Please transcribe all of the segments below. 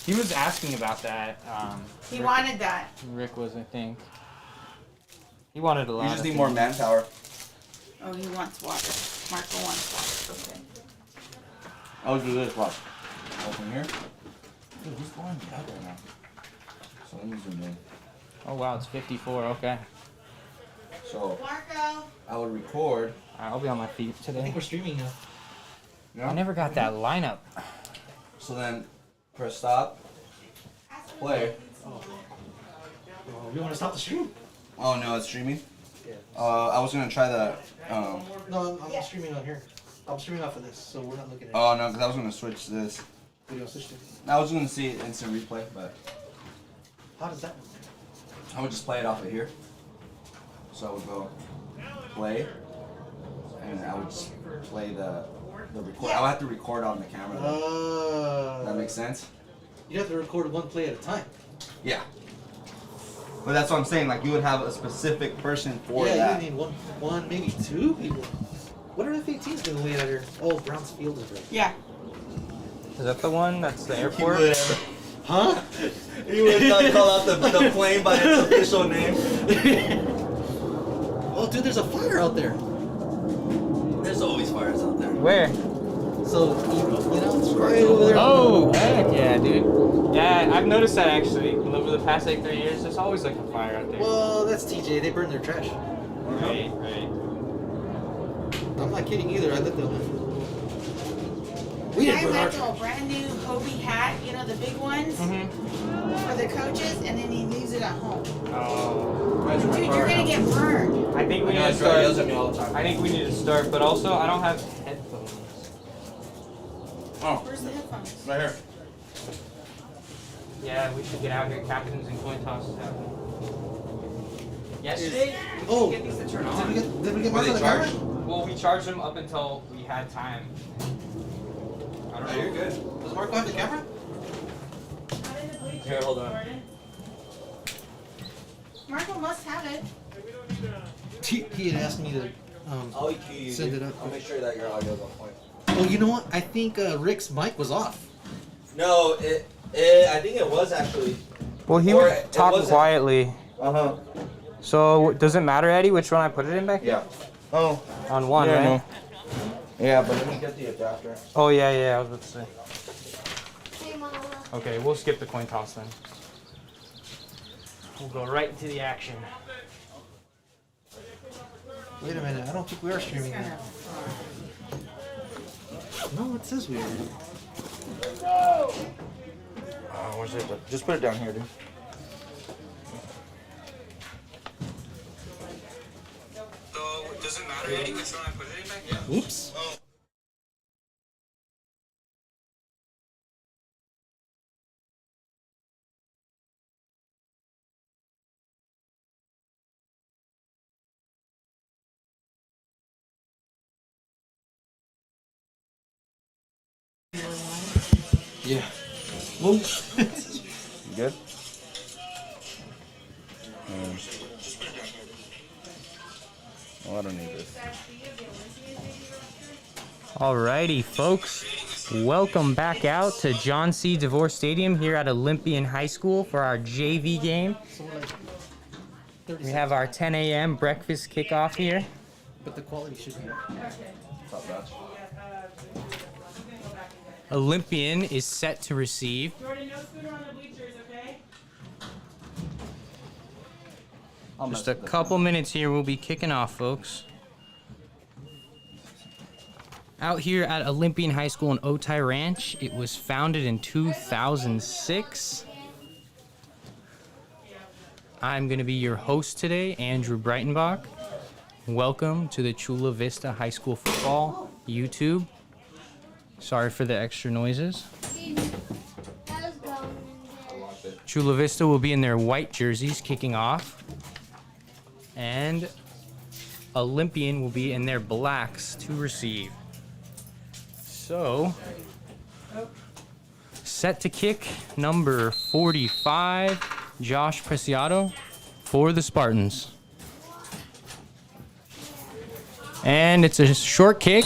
He was asking about that. He wanted that. Rick was, I think. He wanted a lot. You just need more manpower. Oh, he wants water. Marco wants water. Okay. I'll do this. Watch. Open here. Dude, he's going dead right now. So let me zoom in. Oh wow, it's 54. Okay. So Marco. I would record. I'll be on my feet I today. think we're streaming now. Yeah. I never got that lineup. So then press stop. Play. Oh, you want to stop the stream? Oh no, it's streaming. Yeah. I was gonna try the. No, I'm streaming on here. I'm streaming off of this, so we're not looking at Oh no, because I was gonna switch this. video switch to. I was gonna see instant replay, but How does that work? I would just play it off of here. So I would go play, and I would just play the record. I would have to record on the camera. That makes sense. You have to record one play at a time. Yeah. But that's what I'm saying. Like you would have a specific person for yeah, that. you need one, maybe two people. What are F-18s doing way out here? Oh, Brown's Field is right. Yeah. Is that the one? That's the airport? Huh? You would not call out the plane by its official name. Oh, dude, there's a fire out there. There's always fires out there. Where? So, you know, it's right over there. Oh, heck yeah, dude. Yeah, I've noticed that actually. Over the past like 3 years, there's always like a fire out there. Well, that's TJ. They burn their trash. Right, right. I'm not kidding either. I lived there. We I didn't burn went our to a brand new Hobie hat, you know, the big ones for the coaches, and then he leaves it at home. Oh. Dude, you're gonna get burned. I think we need to He start. yells at me all the time. I think we need to start, but also I don't have headphones. Oh, Where's the headphones? right here. Yeah, we should get out here. Captains and coin tosses happening. Yesterday, Oh, get these to turn Did on. we get Were Mark they on the camera? charged? Well, we charged them up until we had time. I don't Oh, know. you're good. Does Marco have the camera? Here, hold on. Marco must have it. He had asked me to I'll key you. send dude. it up. I'll make sure that your audio's on point. Oh, you know what? I think Rick's mic was off. No, I think it was actually. Well, he Or would it talk wasn't. quietly. Uh-huh. So, does it matter, Eddie, which one I put it in back? Yeah. Oh. On one, Yeah, right? no. Yeah, but let me get the adapter. Oh, yeah, I was about to say. Okay, we'll skip the coin toss then. We'll go right into the action. Wait a minute. I don't think we are streaming now. No, it says we are. Where's it? Just put it down here, dude. So, does it matter, Eddie, which one I put it in back? Yeah. Oops. Yeah. Well, You good? Oh, I don't need this. Alrighty, folks. Welcome back out to John C. DeVore Stadium here at Olympian High School for our JV game. We have our 10 a.m. breakfast kickoff here. but the quality should be. Top notch. Olympian is set to receive. Jordan, no scooter on the bleachers, okay? Just a couple minutes here, we'll be kicking off, folks. Out here at Olympian High School in Otay Ranch, it was founded in 2006. I'm going to be your host today, Andrew Breitenbach. Welcome to the Chula Vista High School Football YouTube. Sorry for the extra noises. Chula Vista will be in their white jerseys kicking off. And Olympian will be in their blacks to receive. So, set to kick number 45, Josh Preciado for the Spartans. And it's a short kick,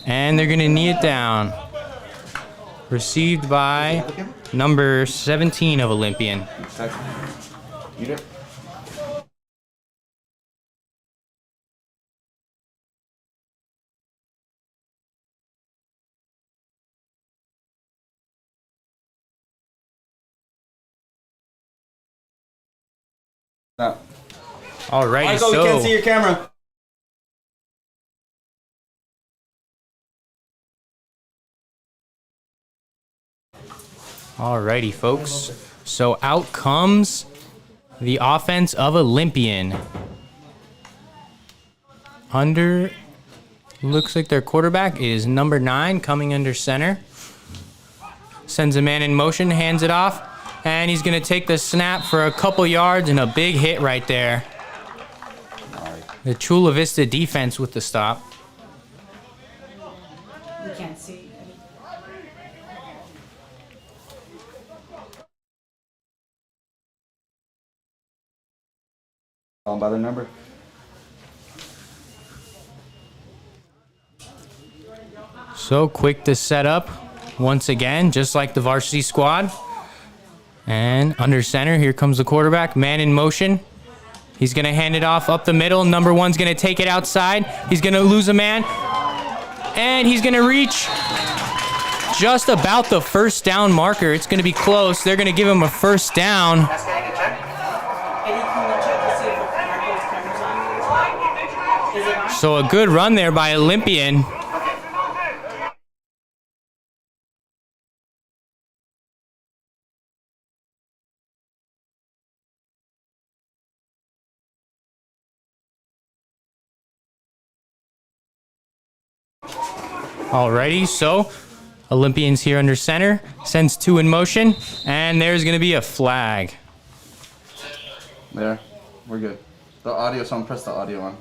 and they're going to knee it down. Received by number 17 of Olympian. Eat it. No. Alrighty, Michael, we can't see your camera. Alrighty, folks. So out comes the offense of Olympian. Under, looks like their quarterback is number 9, coming under center. Sends a man in motion, hands it off, and he's going to take the snap for a couple yards and a big hit right there. The Chula Vista defense with the stop. You can't see. Call by their number. So quick to set up once again, just like the varsity squad. And under center, here comes the quarterback, man in motion. He's going to hand it off up the middle. Number 1's going to take it outside. He's going to lose a man. And he's going to reach just about the first down marker. It's going to be close. They're going to give him a first down. Eddie, can you check to see if Marco's camera's on? Is it on? So a good run there by Olympian. Alrighty, so Olympian's here under center, sends 2 in motion, and there's going to be a flag. There. We're good. The audio, someone press the audio on.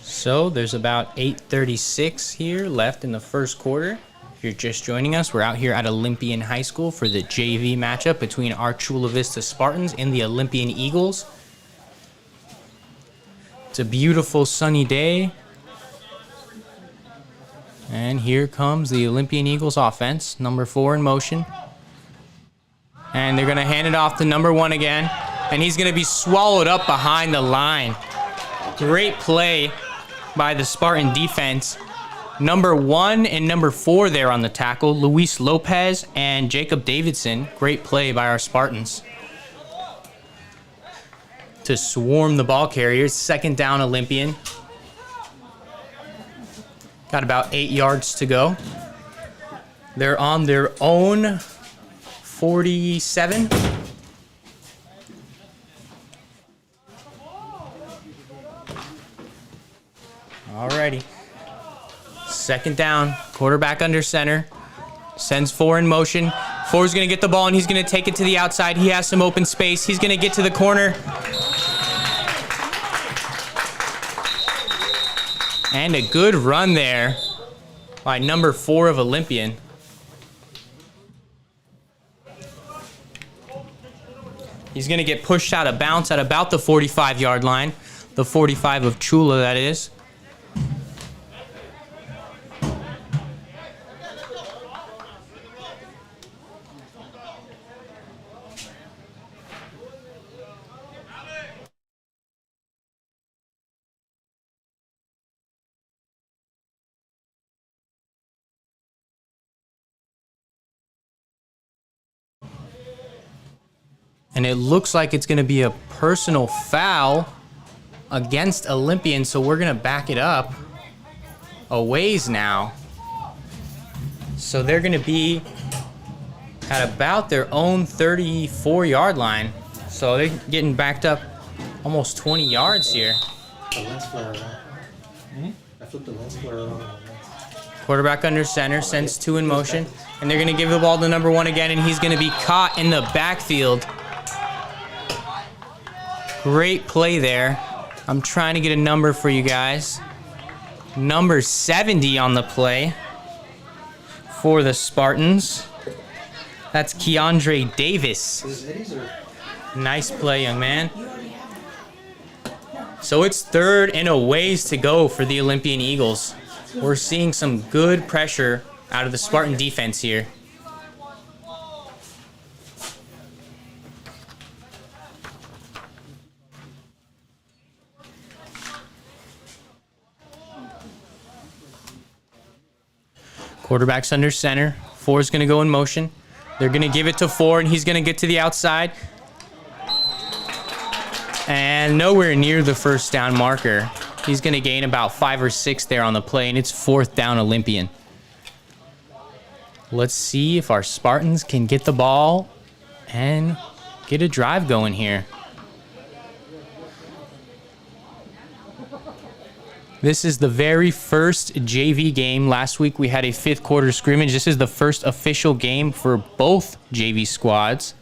So there's about 8:36 here left in the first quarter. If you're just joining us, we're out here at Olympian High School for the JV matchup between our Chula Vista Spartans and the Olympian Eagles. It's a beautiful sunny day. And here comes the Olympian Eagles offense, number 4 in motion. And they're going to hand it off to number 1 again. And he's going to be swallowed up behind the line. Great play by the Spartan defense. Number 1 and number 4 there on the tackle, Luis Lopez and Jacob Davidson. Great play by our Spartans to swarm the ball carriers. Second down, Olympian. Got about 8 yards to go. They're on their own 47. Alrighty. Second down, quarterback under center, sends 4 in motion. 4's going to get the ball, and he's going to take it to the outside. He has some open space. He's going to get to the corner. And a good run there by number 4 of Olympian. He's going to get pushed out of bounds at about the 45-yard line. The 45 of Chula, that is. And it looks like it's going to be a personal foul against Olympian, so we're going to back it up a ways now. So they're going to be at about their own 34-yard line. So they're getting backed up almost 20 yards here. The lens flare around. I flipped the lens flare around. Quarterback under center, sends 2 in motion. And they're going to give the ball to number 1 again, and he's going to be caught in the backfield. Great play there. I'm trying to get a number for you guys. Number 70 on the play for the Spartans. That's Keandre Davis. Is it Eddie's or? Nice play, young man. So it's 3rd and a ways to go for the Olympian Eagles. We're seeing some good pressure out of the Spartan defense here. Quarterback's under center. 4 is going to go in motion. They're going to give it to 4, and he's going to get to the outside. And nowhere near the first down marker. He's going to gain about 5 or 6 there on the play, and it's 4th down Olympian. Let's see if our Spartans can get the ball and get a drive going here. This is the very first JV game. Last week we had a 5th quarter scrimmage. This is the first official game for both JV squads.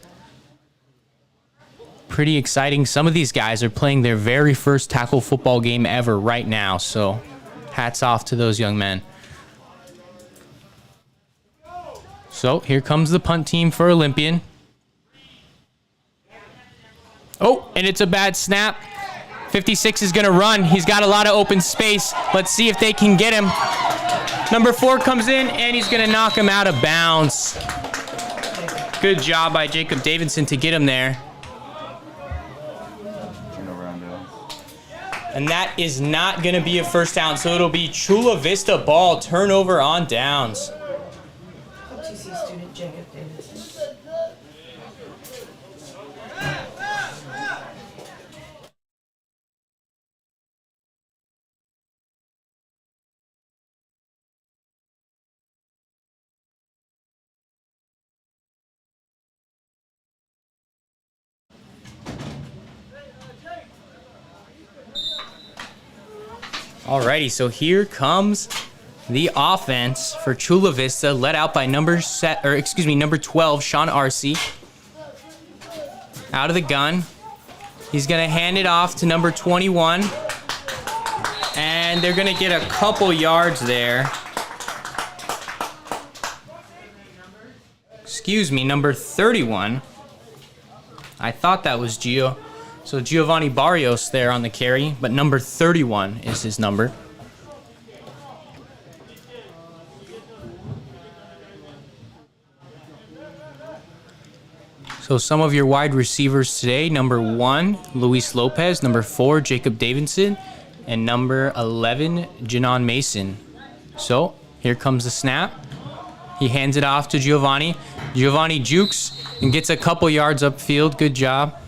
Pretty exciting. Some of these guys are playing their very first tackle football game ever right now, so hats off to those young men. So here comes the punt team for Olympian. Oh, and it's a bad snap. 56 is going to run. He's got a lot of open space. Let's see if they can get him. Number 4 comes in, and he's going to knock him out of bounds. Good job by Jacob Davidson to get him there. And that is not going to be a first down, so it'll be Chula Vista ball, turnover on downs. OTC student Jacob Davidson. Alrighty, so here comes the offense for Chula Vista, led out by number 12, Sean Arcee. Out of the gun. He's going to hand it off to number 21. And they're going to get a couple yards there. Excuse me, number 31. I thought that was Gio. So Giovanni Barrios there on the carry, but number 31 is his number. So some of your wide receivers today, number 1, Luis Lopez, number 4, Jacob Davidson, and number 11, Janon Mason. So here comes the snap. He hands it off to Giovanni. Giovanni jukes and gets a couple yards upfield. Good job.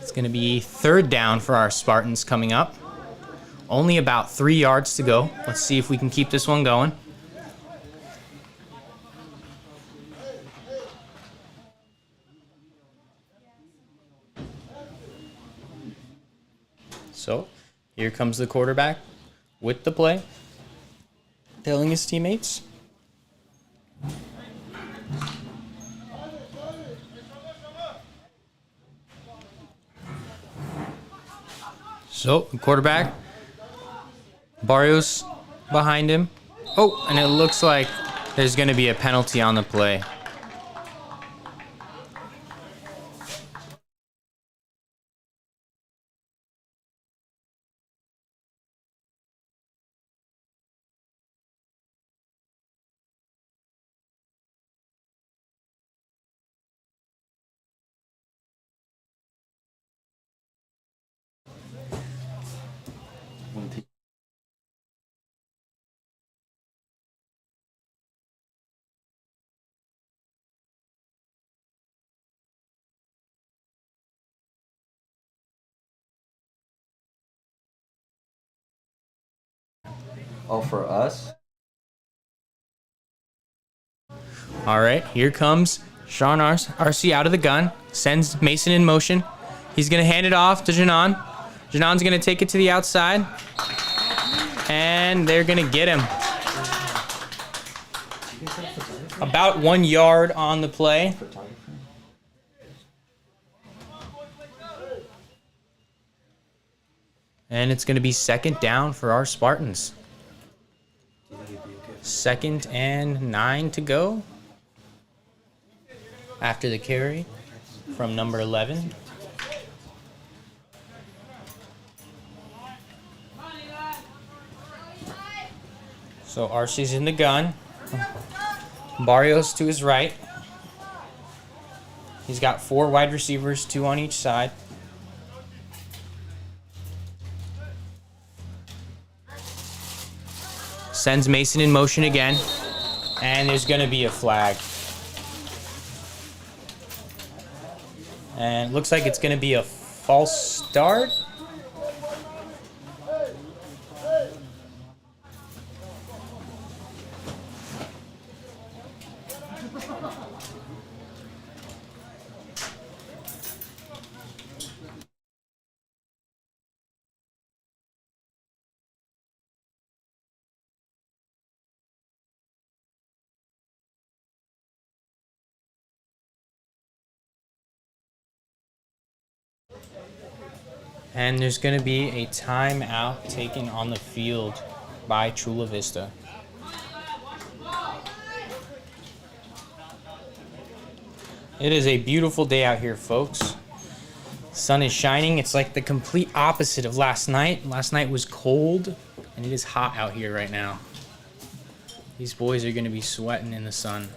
It's going to be 3rd down for our Spartans coming up. Only about 3 yards to go. Let's see if we can keep this one going. So here comes the quarterback with the play, telling his teammates. So, quarterback, Barrios behind him. Oh, and it looks like there's going to be a penalty on the play. Oh, for us? All right, here comes Sean Arcee out of the gun, sends Mason in motion. He's going to hand it off to Janon. Janon's going to take it to the outside, and they're going to get him. About 1 yard on the play. And it's going to be 2nd down for our Spartans. 2nd and 9 to go after the carry from number 11. So RC's in the gun. Barrios to his right. He's got 4 wide receivers, 2 on each side. Sends Mason in motion again. And there's going to be a flag. And it looks like it's going to be a false start. And there's going to be a timeout taken on the field by Chula Vista. It is a beautiful day out here, folks. Sun is shining. It's like the complete opposite of last night. Last night was cold, and it is hot out here right now. These boys are going to be sweating in the sun.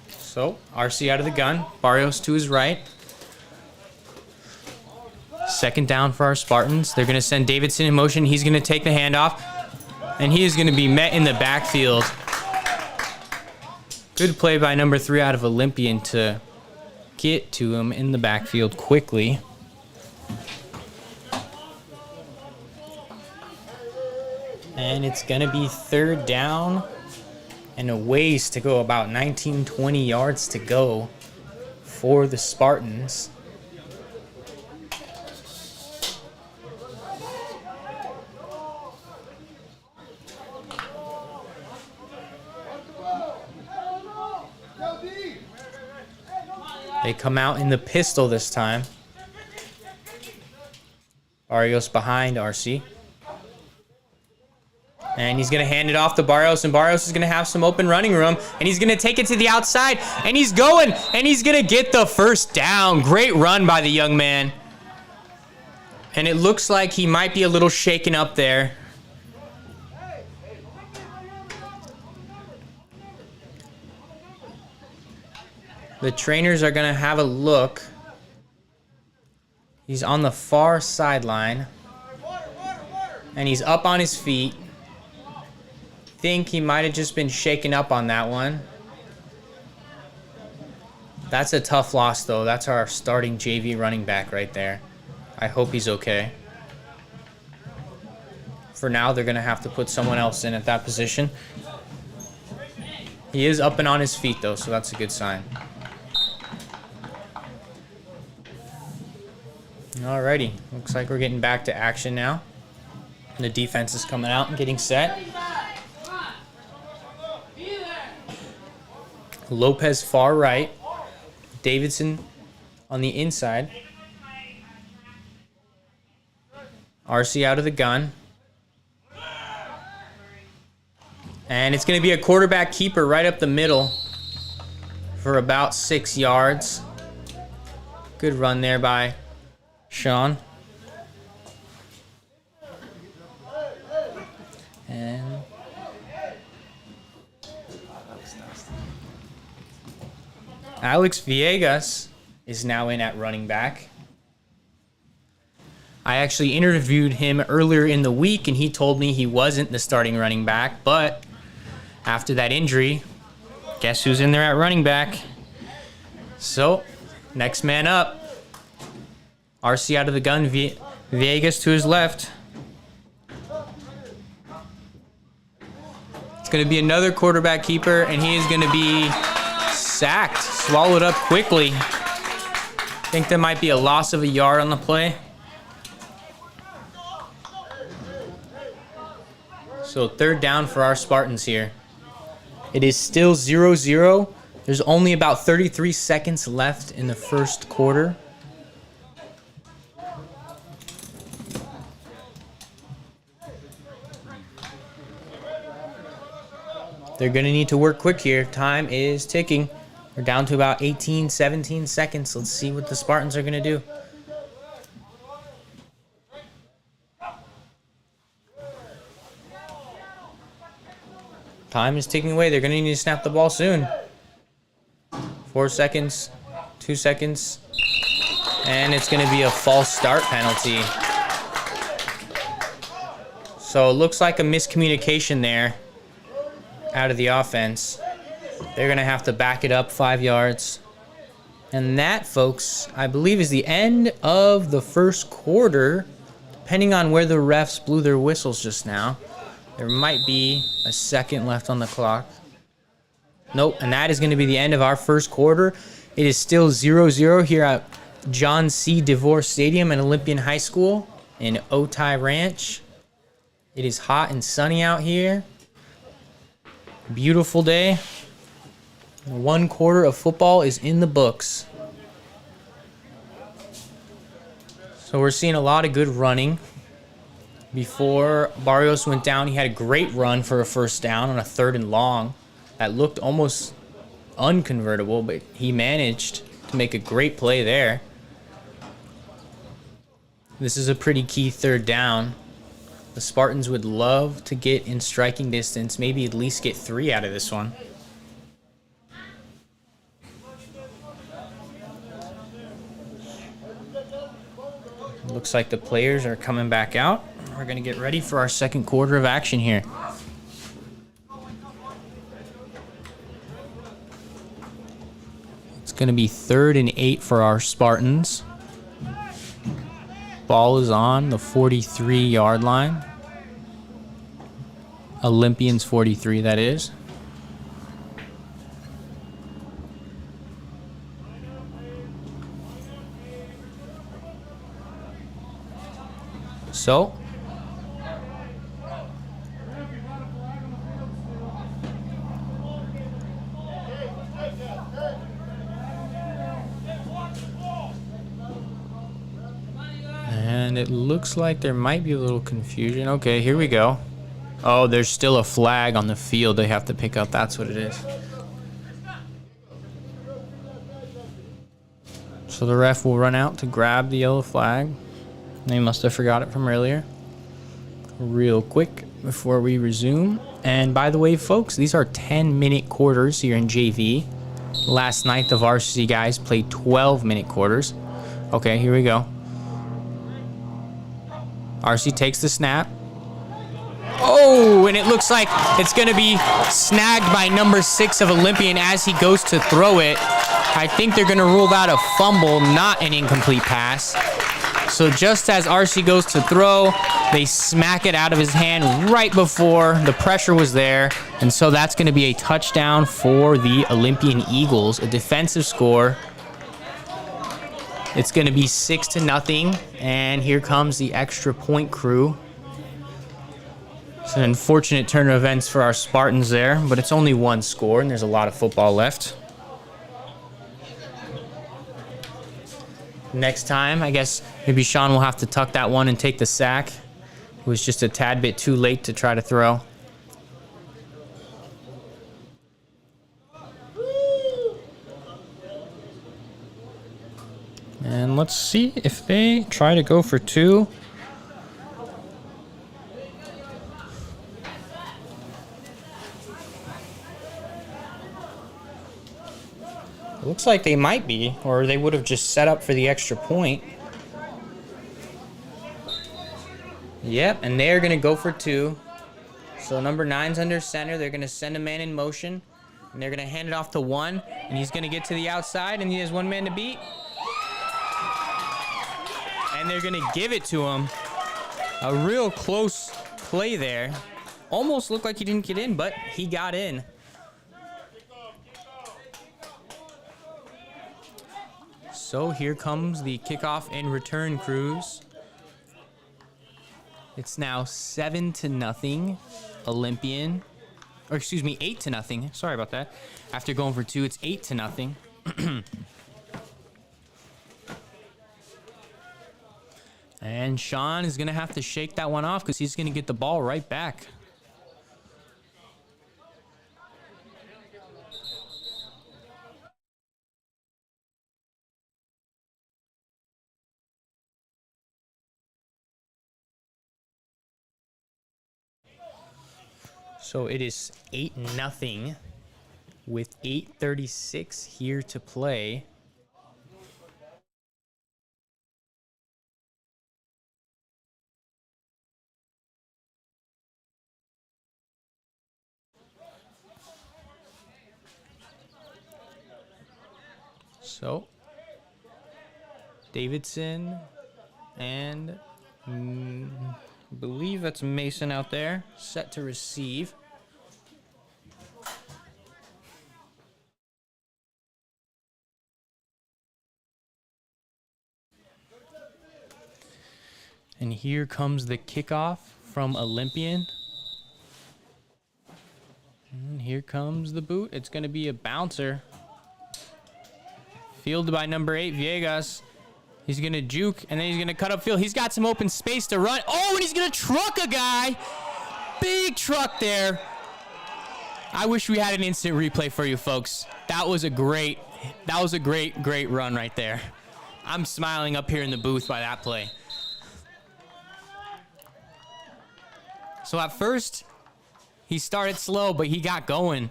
So, RC out of the gun. Barrios to his right. 2nd down for our Spartans. They're going to send Davidson in motion. He's going to take the handoff. And he is going to be met in the backfield. Good play by number 3 out of Olympian to get to him in the backfield quickly. And it's going to be 3rd down. And a ways to go, about 19, 20 yards to go for the Spartans. They come out in the pistol this time. Barrios behind RC. And he's going to hand it off to Barrios, and Barrios is going to have some open running room, and he's going to take it to the outside, and he's going, and he's going to get the 1st down. Great run by the young man. And it looks like he might be a little shaken up there. The trainers are going to have a look. He's on the far sideline, and he's up on his feet. Think he might have just been shaken up on that one. That's a tough loss, though. That's our starting JV running back right there. I hope he's okay. For now, they're going to have to put someone else in at that position. He is up and on his feet, though, so that's a good sign. Alrighty. Looks like we're getting back to action now. The defense is coming out and getting set. Lopez far right. Davidson on the inside. RC out of the gun. And it's going to be a quarterback keeper right up the middle for about 6 yards. Good run there by Sean. And Alex Villegas is now in at running back. I actually interviewed him earlier in the week, and he told me he wasn't the starting running back, but after that injury, guess who's in there at running back? So, next man up. RC out of the gun, Villegas to his left. It's going to be another quarterback keeper, and he is going to be sacked, swallowed up quickly. I think there might be a loss of a yard on the play. So 3rd down for our Spartans here. It is still 0-0 There's only about 33 seconds left in the first quarter. They're going to need to work quick here. Time is ticking. We're down to about 18, 17 seconds. Let's see what the Spartans are going to do. Time is ticking away. They're going to need to snap the ball soon. 4 seconds, 2 seconds, and it's going to be a false start penalty. So it looks like a miscommunication there out of the offense. They're going to have to back it up 5 yards. And that, folks, I believe is the end of the first quarter. Depending on where the refs blew their whistles just now, there might be a second left on the clock. Nope, and that is going to be the end of our first quarter. It is still 0-0 here at John C. DeVore Stadium and Olympian High School in Otay Ranch. It is hot and sunny out here. Beautiful day. 1 quarter of football is in the books. So we're seeing a lot of good running. Before Barrios went down, he had a great run for a first down on a 3rd and long. That looked almost unconvertible, but he managed to make a great play there. This is a pretty key 3rd down. The Spartans would love to get in striking distance, maybe at least get 3 out of this one. Looks like the players are coming back out. We're going to get ready for our second quarter of action here. It's going to be 3rd and 8 for our Spartans. Ball is on the 43-yard line. Olympians 43, that is. So, and it looks like there might be a little confusion. Okay, here we go. Oh, there's still a flag on the field they have to pick up. That's what it is. So the ref will run out to grab the yellow flag. They must have forgot it from earlier. Real quick before we resume. And by the way, folks, these are 10-minute quarters here in JV. Last night, the varsity guys played 12-minute quarters. Okay, here we go. RC takes the snap. Oh, and it looks like it's going to be snagged by number 6 of Olympian as he goes to throw it. I think they're going to rule that a fumble, not an incomplete pass. So just as RC goes to throw, they smack it out of his hand right before the pressure was there. And so that's going to be a touchdown for the Olympian Eagles, a defensive score. It's going to be 6-0, and here comes the extra point crew. It's an unfortunate turn of events for our Spartans there, but it's only 1 score, and there's a lot of football left. Next time, I guess maybe Sean will have to tuck that one and take the sack. It was just a tad bit too late to try to throw. And let's see if they try to go for 2. Looks like they might be, or they would have just set up for the extra point. Yep, and they're going to go for 2. So number 9's under center. They're going to send a man in motion, and they're going to hand it off to 1, and he's going to get to the outside, and he has 1 man to beat. And they're going to give it to him. A real close play there. Almost looked like he didn't get in, but he got in. So here comes the kickoff and return crews. It's now 7-0 Olympian. Or excuse me, 8-0. Sorry about that. After going for 2, it's 8-0. And Sean is going to have to shake that one off because he's going to get the ball right back. So it is 8-0 with 8:36 here to play. So Davidson and believe that's Mason out there, set to receive. And here comes the kickoff from Olympian. And here comes the boot. It's going to be a bouncer. Fielded by number 8, Villegas. He's going to juke, and then he's going to cut upfield. He's got some open space to run. Oh, and he's going to truck a guy. Big truck there. I wish we had an instant replay for you folks. That was a great run right there. I'm smiling up here in the booth by that play. So at first, he started slow, but he got going,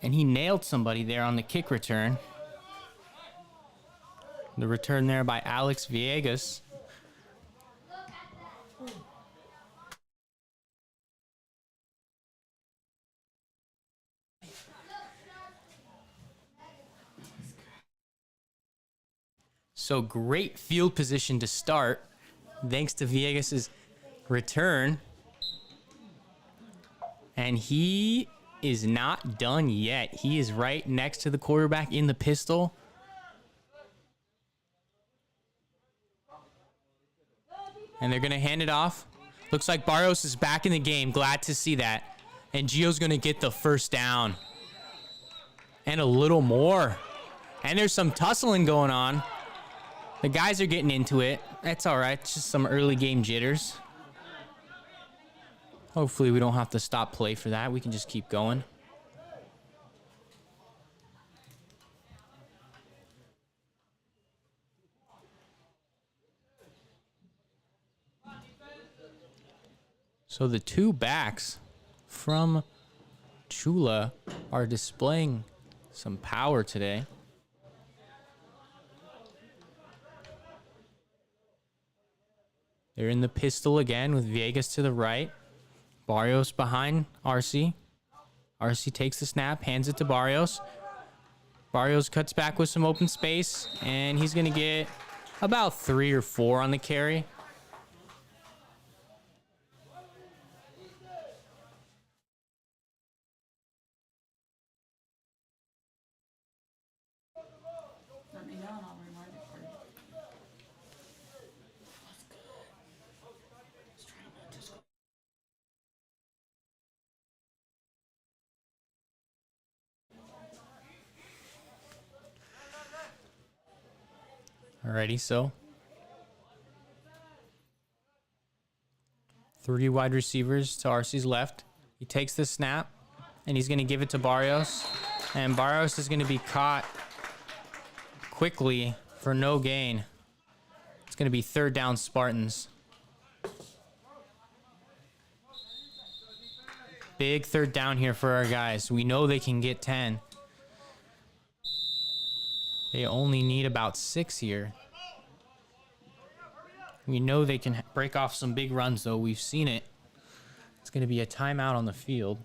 and he nailed somebody there on the kick return. The return there by Alex Villegas. So great field position to start, thanks to Villegas' return. And he is not done yet. He is right next to the quarterback in the pistol. And they're going to hand it off. Looks like Barrios is back in the game. Glad to see that. And Gio's going to get the first down. And a little more. And there's some tussling going on. The guys are getting into it. That's all right. It's just some early game jitters. Hopefully we don't have to stop play for that. We can just keep going. So the two backs from Chula are displaying some power today. They're in the pistol again with Villegas to the right. Barrios behind RC. RC takes the snap, hands it to Barrios. Barrios cuts back with some open space, and he's going to get about 3 or 4 on the carry. Let me know and I'll remind it for you. That's good. Let's try not to score. Alrighty, so 3 wide receivers to RC's left. He takes the snap, and he's going to give it to Barrios. And Barrios is going to be caught quickly for no gain. It's going to be 3rd down Spartans. Big 3rd down here for our guys. We know they can get 10. They only need about 6 here. We know they can break off some big runs, though. We've seen it. It's going to be a timeout on the field.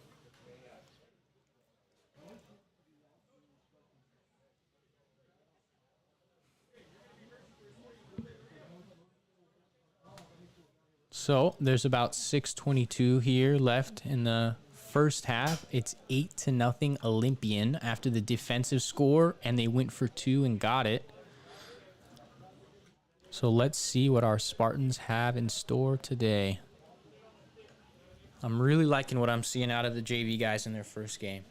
So there's about 6:22 here left in the first half. It's 8-0 Olympian after the defensive score, and they went for 2 and got it. So let's see what our Spartans have in store today. I'm really liking what I'm seeing out of the JV guys in their first game.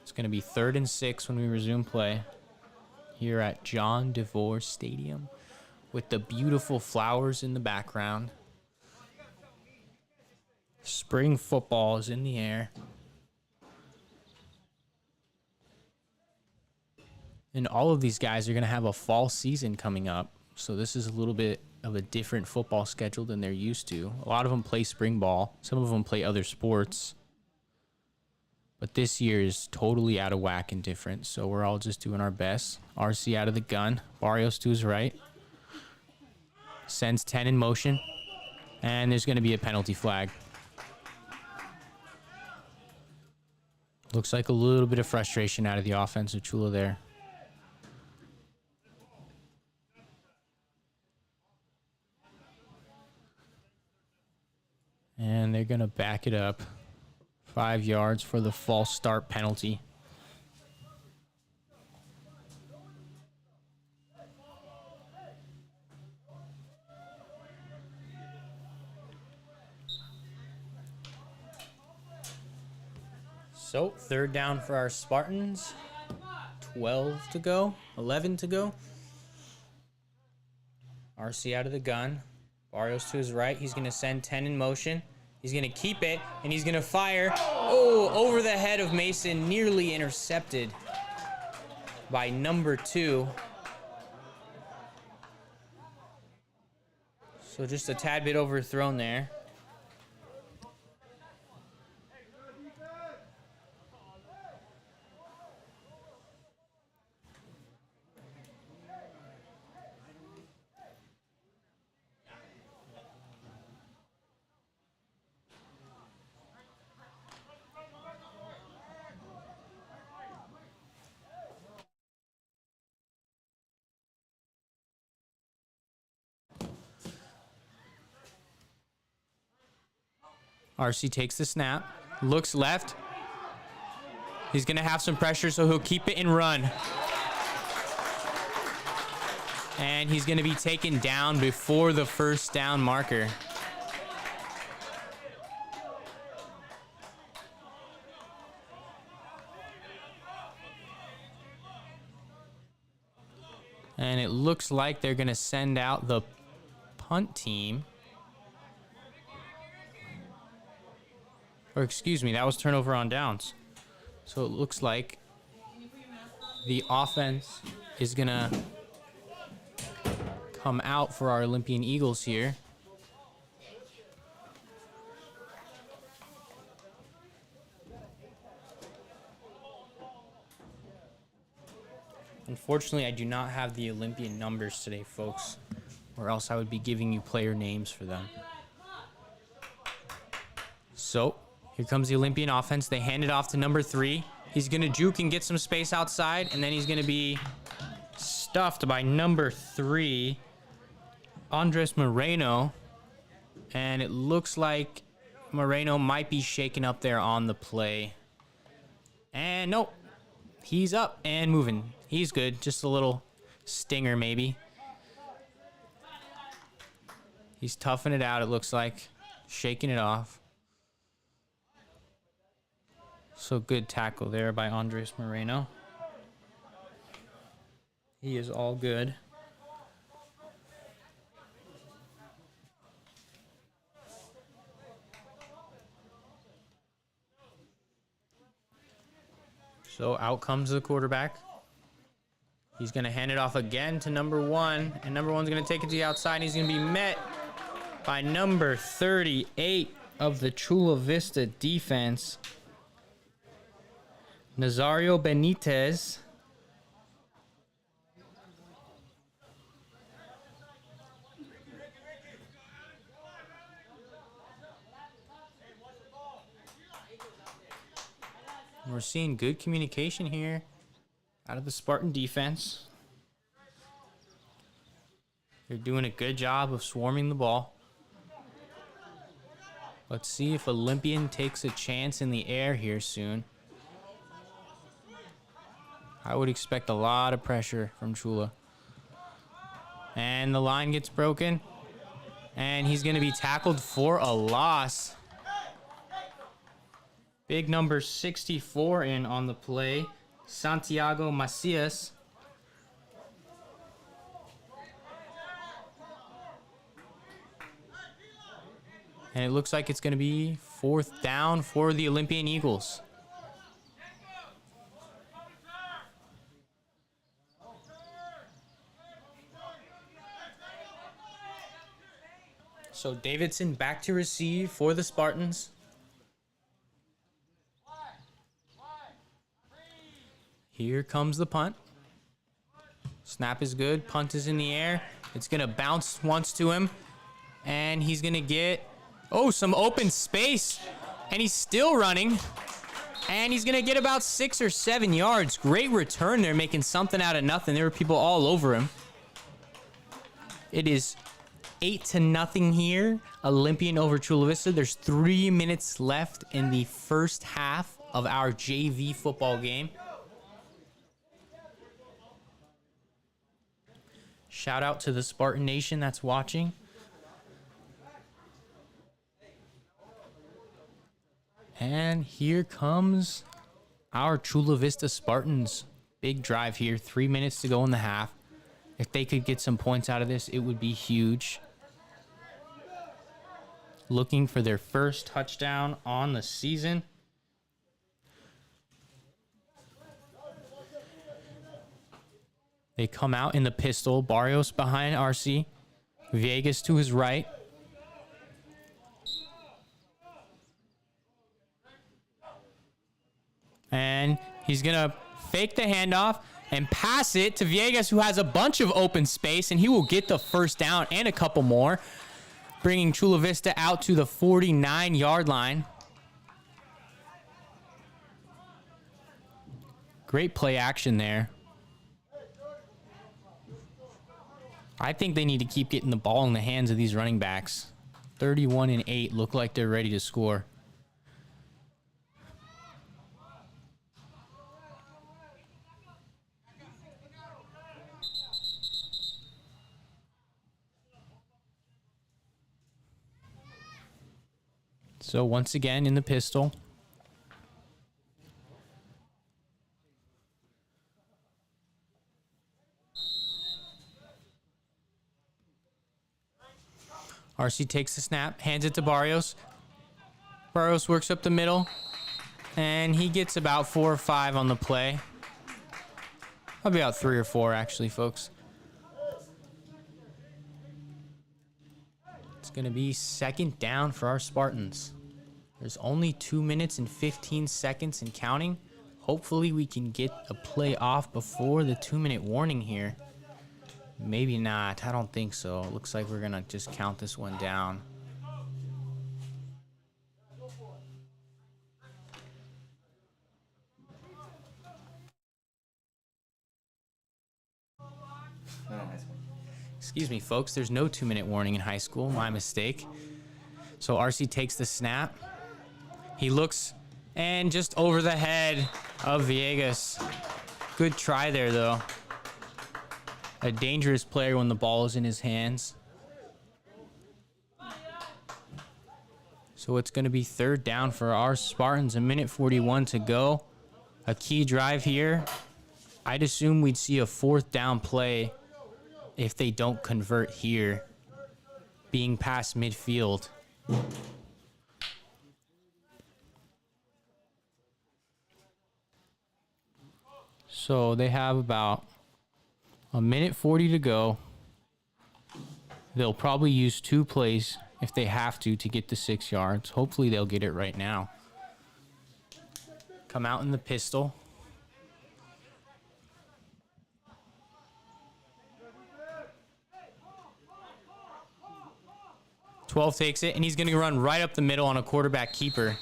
It's going to be 3rd and 6 when we resume play here at John DeVore Stadium with the beautiful flowers in the background. Spring football is in the air. And all of these guys are going to have a fall season coming up. So this is a little bit of a different football schedule than they're used to. A lot of them play spring ball. Some of them play other sports. But this year is totally out of whack and different. So we're all just doing our best. RC out of the gun. Barrios to his right. Sends 10 in motion. And there's going to be a penalty flag. Looks like a little bit of frustration out of the offensive Chula there. And they're going to back it up. 5 yards for the false start penalty. So, 3rd down for our Spartans. 12 to go. 11 to go. RC out of the gun. Barrios to his right. He's going to send 10 in motion. He's going to keep it, and he's going to fire. Oh, over the head of Mason. Nearly intercepted by number 2. So just a tad bit overthrown there. RC takes the snap, looks left. He's going to have some pressure, so he'll keep it and run. And he's going to be taken down before the first down marker. And it looks like they're going to send out the punt team. Or excuse me, that was turnover on downs. So it looks like the offense is going to come out for our Olympian Eagles here. Unfortunately, I do not have the Olympian numbers today, folks, or else I would be giving you player names for them. So here comes the Olympian offense. They hand it off to number 3. He's going to juke and get some space outside, and then he's going to be stuffed by number 3, Andres Moreno. And it looks like Moreno might be shaken up there on the play. And nope, he's up and moving. He's good. Just a little stinger maybe. He's toughing it out, it looks like. Shaking it off. So good tackle there by Andres Moreno. He is all good. So out comes the quarterback. He's going to hand it off again to number 1. And number 1's going to take it to the outside. And he's going to be met by number 38 of the Chula Vista defense, Nazario Benitez. We're seeing good communication here out of the Spartan defense. They're doing a good job of swarming the ball. Let's see if Olympian takes a chance in the air here soon. I would expect a lot of pressure from Chula. And the line gets broken. And he's going to be tackled for a loss. Big number 64 in on the play, Santiago Macias. And it looks like it's going to be 4th down for the Olympian Eagles. So Davidson back to receive for the Spartans. Here comes the punt. Snap is good. Punt is in the air. It's going to bounce once to him. And he's going to get, some open space. And he's still running. And he's going to get about 6 or 7 yards. Great return there, making something out of nothing. There were people all over him. It is 8-0 here. Olympian over Chula Vista. There's 3 minutes left in the first half of our JV football game. Shout out to the Spartan Nation that's watching. And here comes our Chula Vista Spartans. Big drive here. 3 minutes to go in the half. If they could get some points out of this, it would be huge. Looking for their first touchdown on the season. They come out in the pistol. Barrios behind RC. Vegas to his right. And he's going to fake the handoff and pass it to Villegas, who has a bunch of open space, and he will get the first down and a couple more, bringing Chula Vista out to the 49-yard line. Great play action there. I think they need to keep getting the ball in the hands of these running backs. 31-8 look like they're ready to score. So once again in the pistol. RC takes the snap, hands it to Barrios. Barrios works up the middle, and he gets about 4 or 5 on the play. Probably about 3 or 4, actually, folks. It's going to be 2nd down for our Spartans. There's only 2 minutes and 15 seconds and counting. Hopefully we can get a play off before the 2-minute warning here. Maybe not. I don't think so. It looks like we're going to just count this one down. Excuse me, folks. There's no 2-minute warning in high school. My mistake. So RC takes the snap. He looks, and just over the head of Villegas. Good try there, though. A dangerous player when the ball is in his hands. So it's going to be 3rd down for our Spartans. 1:41 to go. A key drive here. I'd assume we'd see a 4th down play if they don't convert here, being past midfield. So they have about 1:40 to go. They'll probably use 2 plays if they have to get the 6 yards. Hopefully they'll get it right now. Come out in the pistol. Twelve takes it, and he's going to run right up the middle on a quarterback keeper.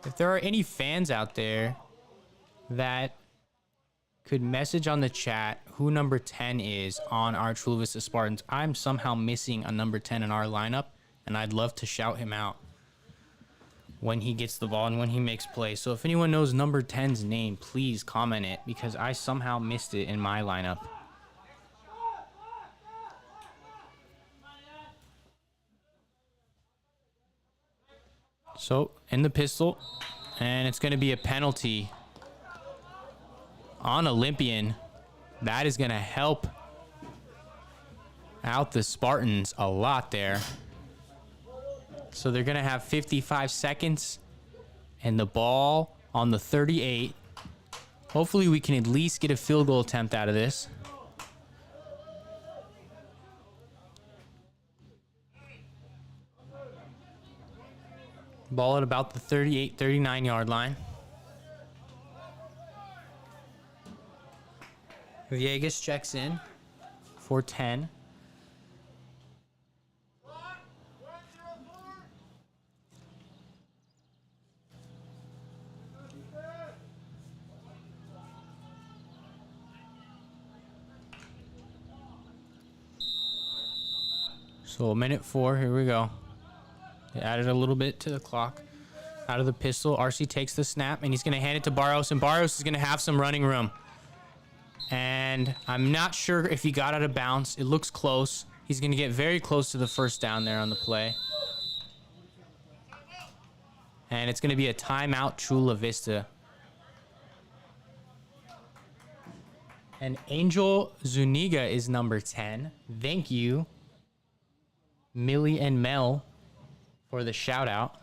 If there are any fans out there that could message on the chat who number 10 is on our Chula Vista Spartans, I'm somehow missing a number 10 in our lineup, and I'd love to shout him out. when he gets the ball and when he makes plays. So if anyone knows number 10's name, please comment it because I somehow missed it in my lineup. So in the pistol, and it's going to be a penalty on Olympian. That is going to help out the Spartans a lot there. So they're going to have 55 seconds and the ball on the 38. Hopefully we can at least get a field goal attempt out of this. Ball at about the 38, 39 yard line. Villegas checks in for 10. So a minute 4, here we go. They added a little bit to the clock. Out of the pistol, RC takes the snap, and he's going to hand it to Barros, and Barros is going to have some running room. And I'm not sure if he got out of bounds. It looks close. He's going to get very close to the first down there on the play. And it's going to be a timeout, Chula Vista. And Angel Zuniga is number 10. Thank you, Millie and Mel, for the shout out.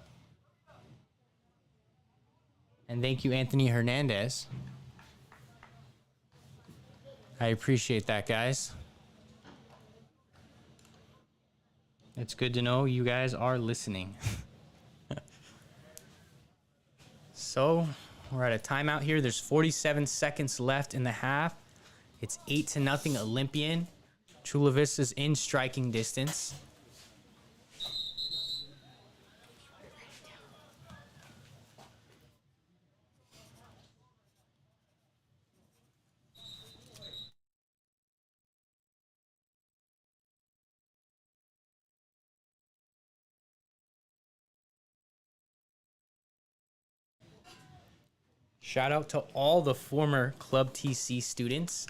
And thank you, Anthony Hernandez. I appreciate that, guys. It's good to know you guys are listening. So, we're at a timeout here. There's 47 seconds left in the half. It's 8-0 Olympian. Chula Vista's in striking distance. Shout out to all the former Club TC students,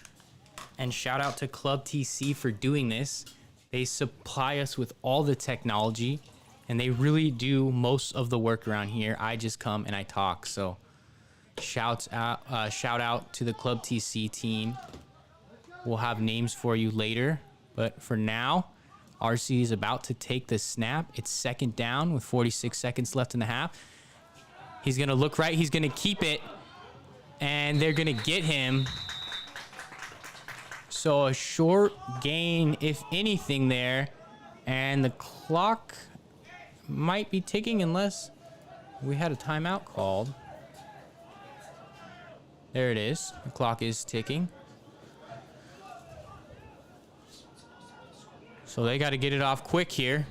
and shout out to Club TC for doing this. They supply us with all the technology, and they really do most of the work around here. I just come and I talk. So shout out to the Club TC team. We'll have names for you later, but for now, RC is about to take the snap. It's second down with 46 seconds left in the half. He's gonna look right. He's gonna keep it. And they're going to get him. So a short gain, if anything, there. And the clock might be ticking unless we had a timeout called. There it is. The clock is ticking. So they got to get it off quick here.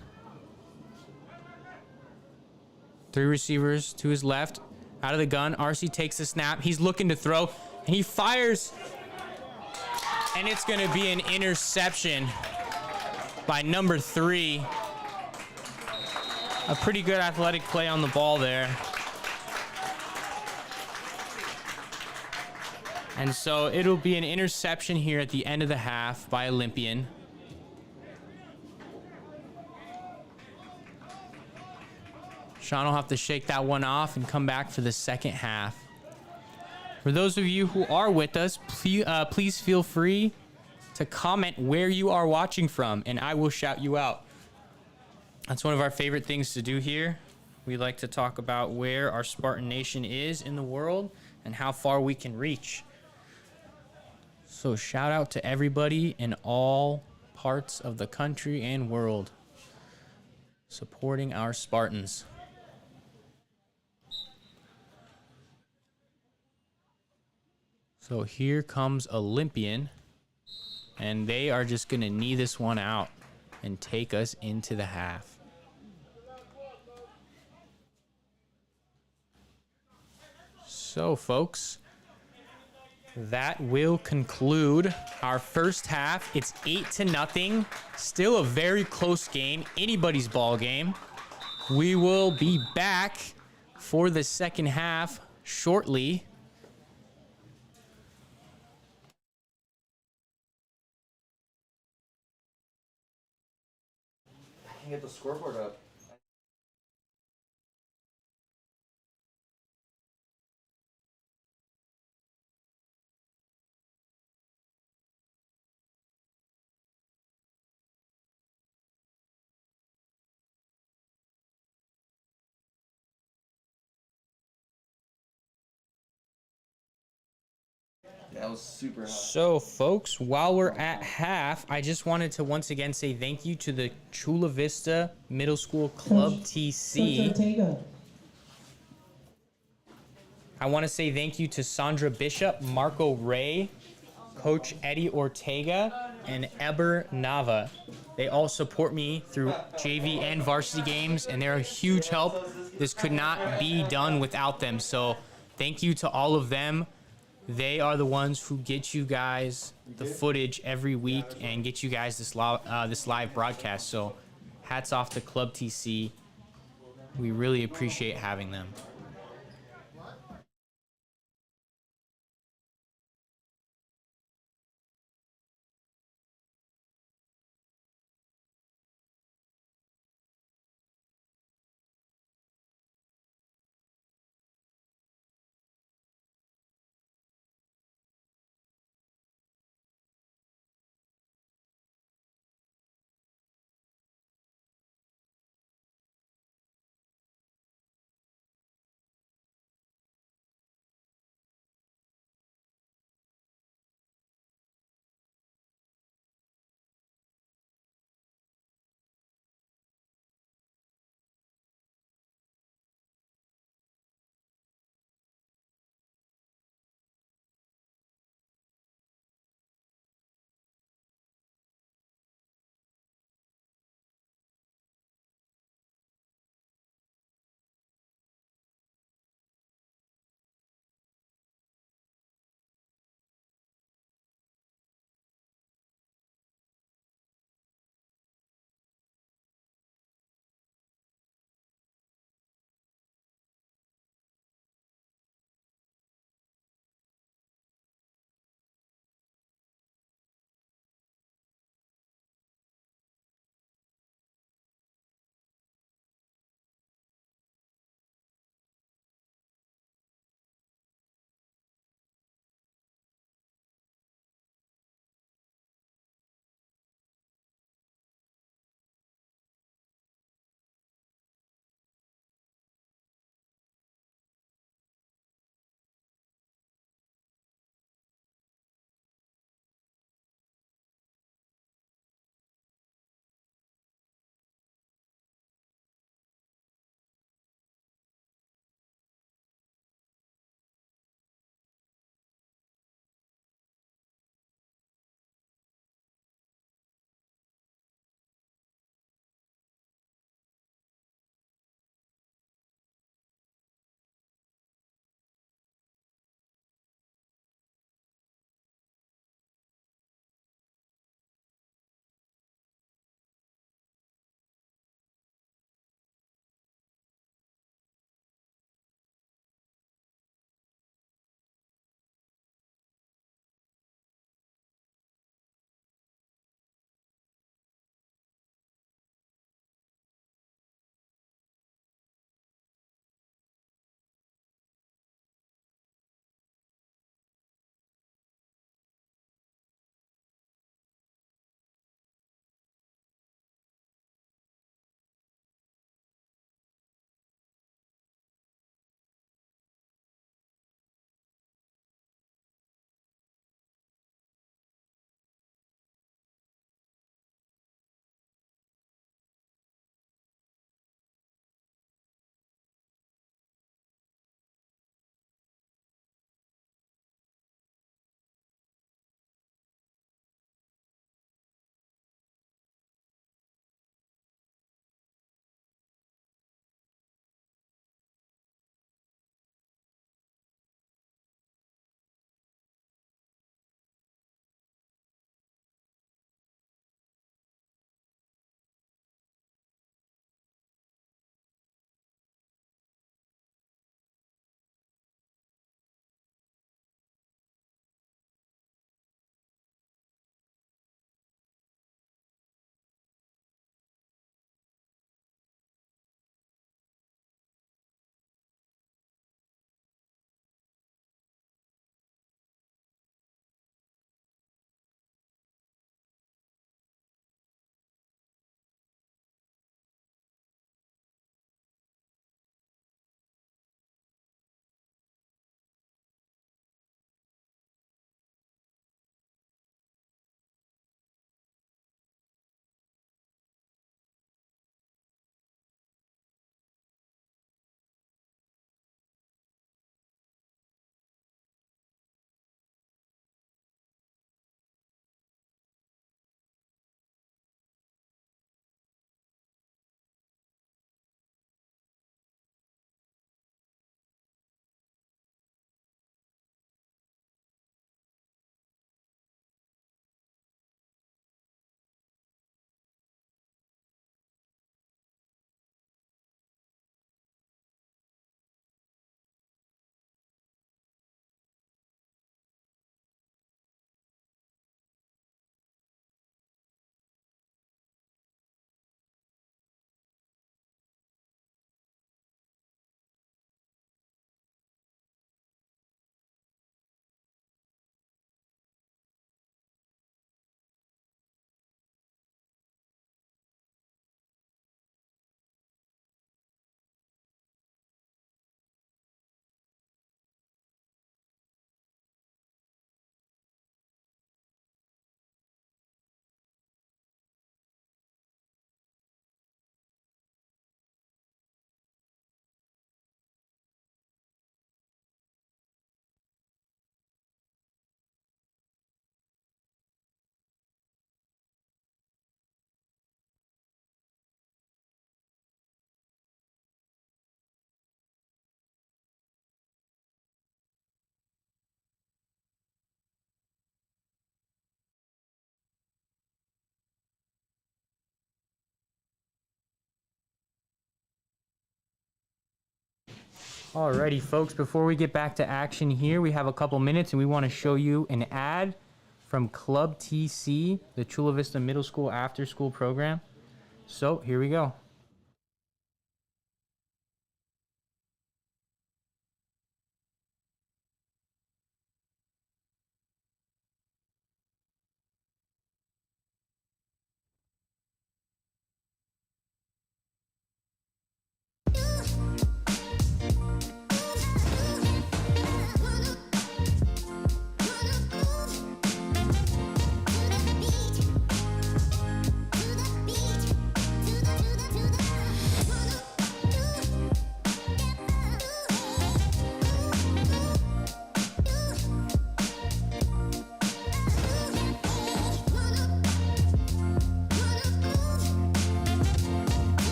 3 receivers to his left. Out of the gun, RC takes the snap. He's looking to throw, and he fires. And it's going to be an interception by number 3. A pretty good athletic play on the ball there. And so it'll be an interception here at the end of the half by Olympian. Sean will have to shake that one off and come back for the second half. For those of you who are with us, please feel free to comment where you are watching from, and I will shout you out. That's one of our favorite things to do here. We like to talk about where our Spartan Nation is in the world and how far we can reach. So shout out to everybody in all parts of the country and world supporting our Spartans. So here comes Olympian, and they are just going to knee this one out and take us into the half. So, folks, that will conclude our first half. It's 8-0. Still a very close game. Anybody's ball game. We will be back for the second half shortly. I can't get the scoreboard up. That was super hot. So, folks, while we're at half, I just wanted to once again say thank you to the Chula Vista Middle School Club TC. I want to say thank you to Sandra Bishop, Marco Ray, Coach Eddie Ortega, and Eber Nava. They all support me through JV and varsity games, and they're a huge help. This could not be done without them. So thank you to all of them. They are the ones who get you guys the footage every week and get you guys this live broadcast. So hats off to Club TC. We really appreciate having them. Alrighty, folks, before we get back to action here, we have a couple minutes and we want to show you an ad from Club TC, the Chula Vista Middle School after school program. So here we go.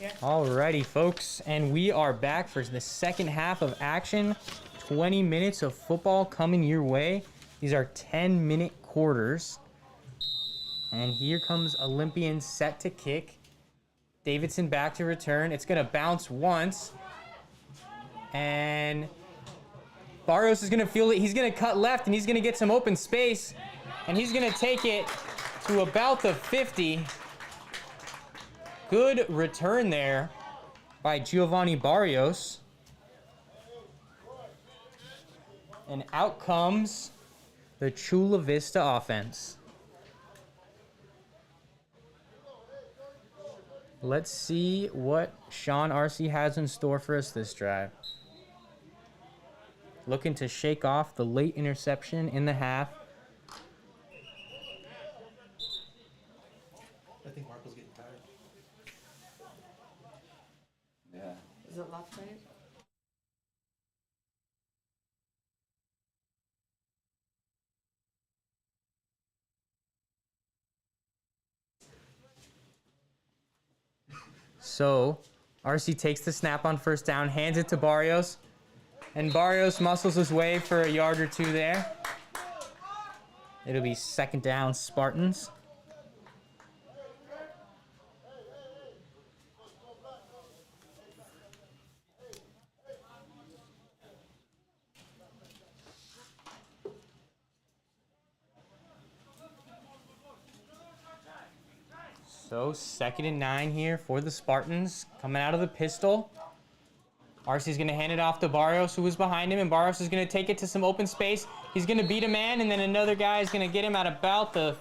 Alrighty, folks, and we are back for the second half of action. 20 minutes of football coming your way. These are 10-minute quarters. And here comes Olympian set to kick. Davidson back to return. It's going to bounce once. And Barrios is going to feel it. He's going to cut left, and he's going to get some open space. And he's going to take it to about the 50. Good return there by Giovanni Barrios. And out comes the Chula Vista offense. Let's see what Sean Arce has in store for us this drive. Looking to shake off the late interception in the half. I think Marco's getting tired. Yeah. Is it lopsided? So, RC takes the snap on first down, hands it to Barrios, and Barrios muscles his way for a yard or two there. It'll be second down, Spartans. So, 2nd and 9 here for the Spartans. Coming out of the pistol. Arcee's going to hand it off to Barrios, who was behind him, and Barrios is going to take it to some open space. He's going to beat a man, and then another guy is going to get him at about the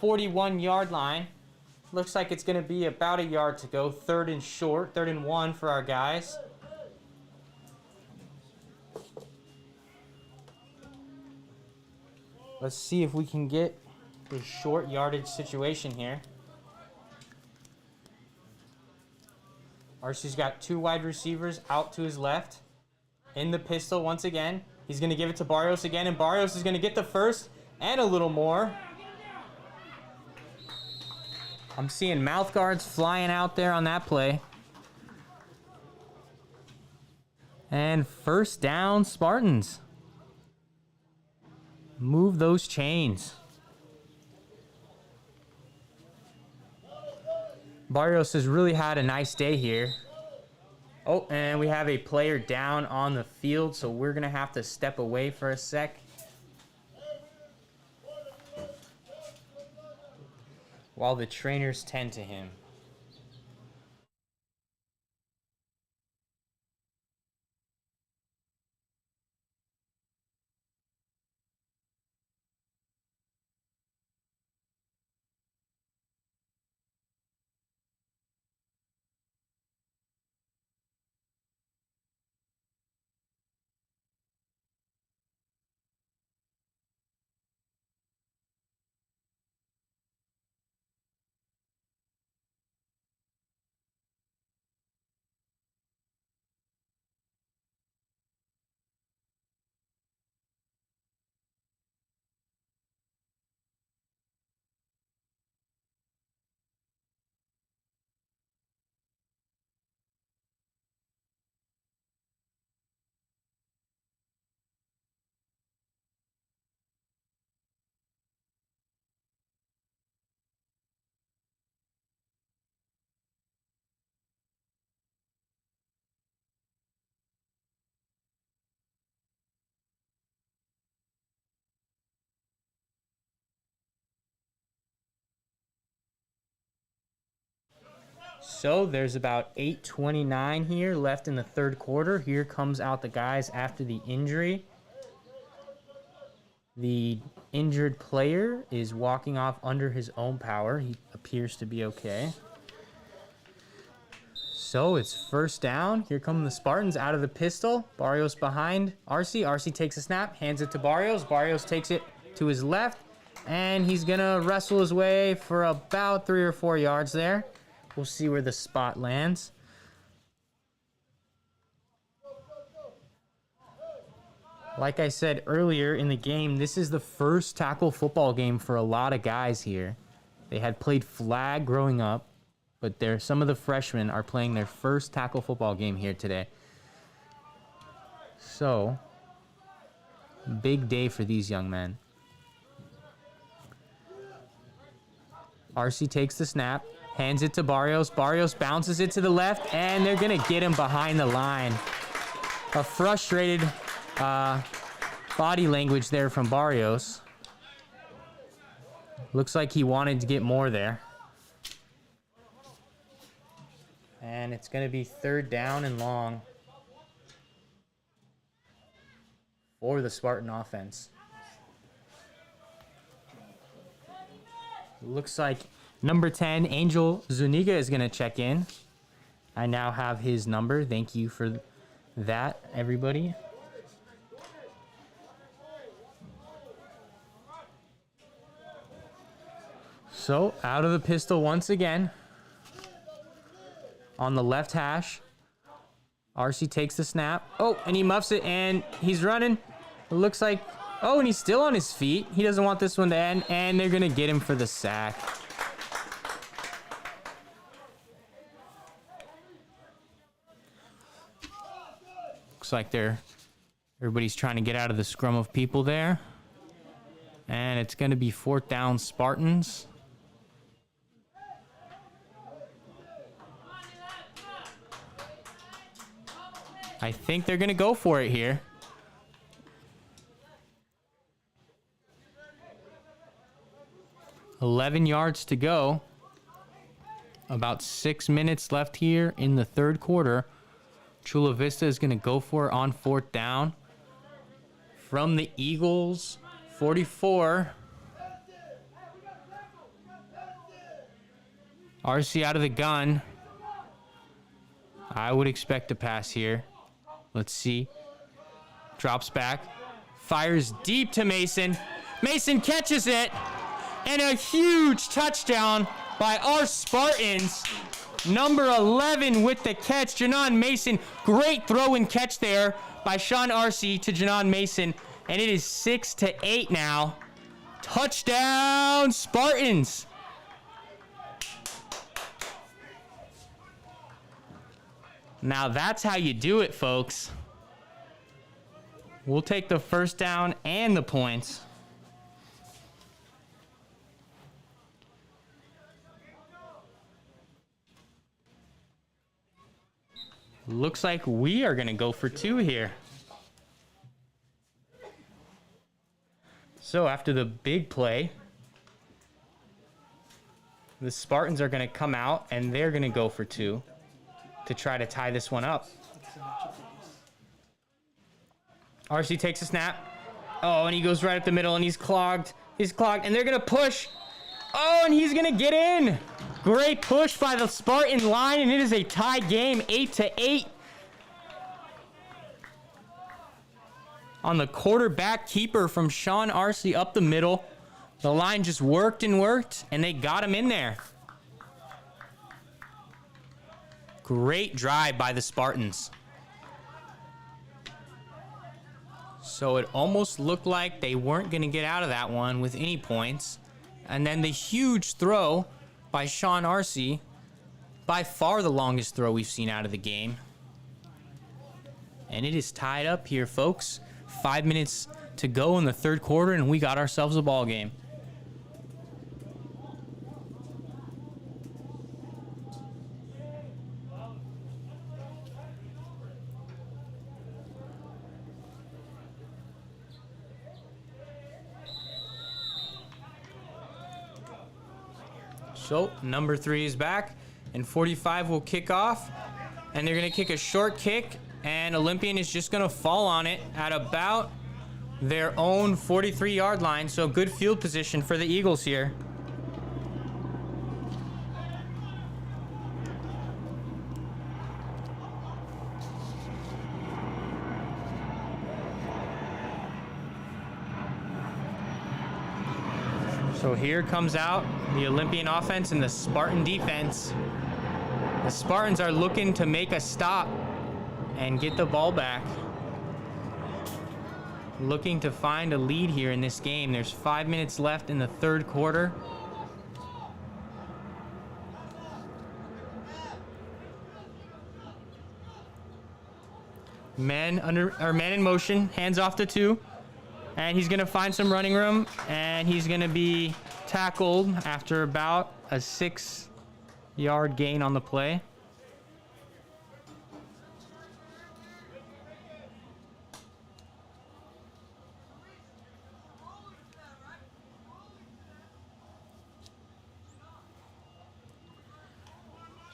41-yard line. Looks like it's going to be about a yard to go. 3rd and short, 3rd and 1 for our guys. Let's see if we can get a short yardage situation here. Arcee's got 2 wide receivers out to his left. In the pistol once again. He's going to give it to Barrios again, and Barrios is going to get the first and a little more. I'm seeing mouth guards flying out there on that play. And first down, Spartans. Move those chains. Barrios has really had a nice day here. Oh, and we have a player down on the field, so we're going to have to step away for a sec. While the trainers tend to him. So there's about 8:29 here left in the 3rd quarter. Here comes out the guys after the injury. The injured player is walking off under his own power. He appears to be okay. So it's first down. Here come the Spartans out of the pistol. Barrios behind Arce. Arce takes a snap, hands it to Barrios. Barrios takes it to his left, and he's going to wrestle his way for about 3 or 4 yards there. We'll see where the spot lands. Like I said earlier in the game, this is the first tackle football game for a lot of guys here. They had played flag growing up. but some of the freshmen are playing their first tackle football game here today. So, big day for these young men. RC takes the snap, hands it to Barrios. Barrios bounces it to the left, and they're going to get him behind the line. A frustrated body language there from Barrios. Looks like he wanted to get more there. And it's going to be 3rd down and long for the Spartan offense. Looks like number 10, Angel Zuniga, is going to check in. I now have his number. Thank you for that, everybody. So, out of the pistol once again. On the left hash. RC takes the snap. Oh, and he muffs it, and he's running. It looks like... Oh, and he's still on his feet. He doesn't want this one to end, and they're going to get him for the sack. Looks like everybody's trying to get out of the scrum of people there. And it's going to be 4th down Spartans. I think they're going to go for it here. $11 yards to go. About 6 minutes left here in the 3rd quarter. Chula Vista is going to go for it on 4th down. From the Eagles, 44. RC out of the gun. I would expect a pass here. Let's see. Drops back. Fires deep to Mason. Mason catches it. And a huge touchdown by our Spartans. Number 11 with the catch, Janon Mason. Great throw and catch there by Sean Arce to Janon Mason. And it is 6-8 now. Touchdown, Spartans. Now that's how you do it, folks. We'll take the 1st down and the points. Looks like we are going to go for 2 here. So after the big play, the Spartans are going to come out and they're going to go for 2 to try to tie this one up. RC takes a snap. Oh, and he goes right up the middle and he's clogged. He's clogged and they're going to push. Oh, and he's going to get in. Great push by the Spartan line, and it is a tie game, 8-8. On the quarterback keeper from Sean Arce up the middle. The line just worked and worked, and they got him in there. Great drive by the Spartans. So it almost looked like they weren't going to get out of that one with any points. And then the huge throw by Sean Arce, by far the longest throw we've seen out of the game. And it is tied up here, folks. 5 minutes to go in the 3rd quarter, and we got ourselves a ball game. So, number 3 is back, and 45 will kick off, and they're going to kick a short kick, and Olympian is just going to fall on it at about their own 43-yard line, so good field position for the Eagles here. So here comes out the Olympian offense and the Spartan defense. The Spartans are looking to make a stop and get the ball back. Looking to find a lead here in this game. There's 5 minutes left in the 3rd quarter. Man in motion, hands off the 2. And he's gonna find some running room, and he's gonna be tackled after about a 6-yard gain on the play.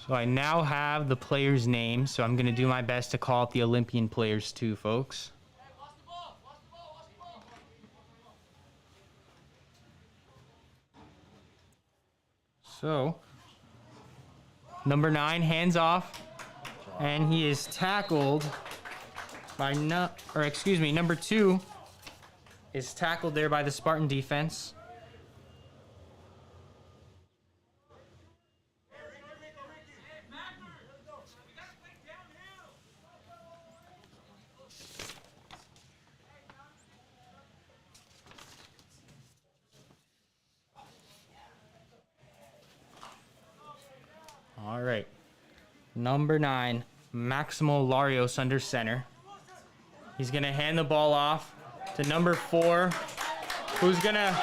So I now have the players' names, so I'm gonna do my best to call out the Olympian players too, folks. So, number 9, hands off, and he is tackled by number 2 is tackled there by the Spartan defense. All right, number 9, Maximo Larios under center. He's gonna hand the ball off to number 4, who's gonna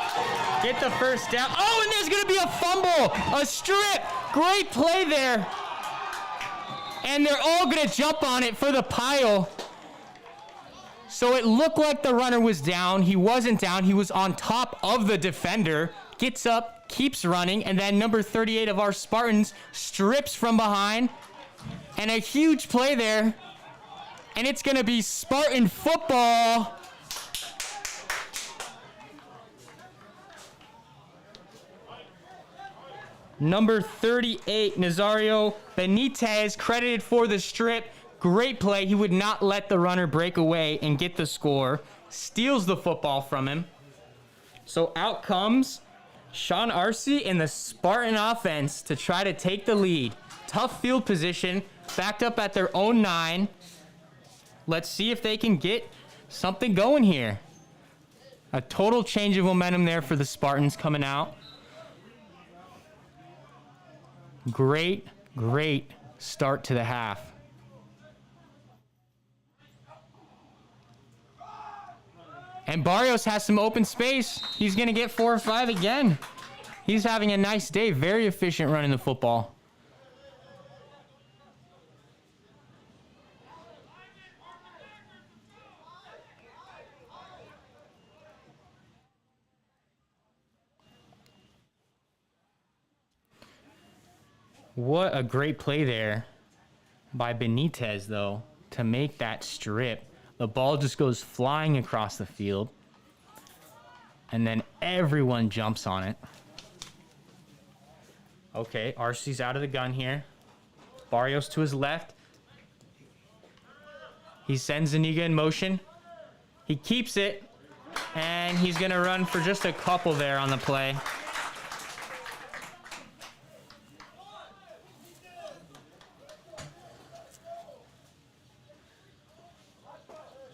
get the first down. Oh, and there's gonna be a fumble, a strip. Great play there. And they're all gonna jump on it for the pile. So it looked like the runner was down. He wasn't down, he was on top of the defender. Gets up, keeps running, and then number 38 of our Spartans strips from behind. And a huge play there. And it's gonna be Spartan football. Number 38, Nazario Benitez, credited for the strip. Great play. He would not let the runner break away and get the score. Steals the football from him. So out comes Sean Arce and the Spartan offense to try to take the lead. Tough field position, backed up at their own 9. Let's see if they can get something going here. A total change of momentum there for the Spartans coming out. Great start to the half. And Barrios has some open space. He's going to get 4 or 5 again. He's having a nice day. Very efficient running the football. What a great play there by Benitez, though, to make that strip. The ball just goes flying across the field. And then everyone jumps on it. Okay, Arcee's out of the gun here. Barrios to his left. He sends Zuniga in motion. He keeps it. And he's going to run for just a couple there on the play.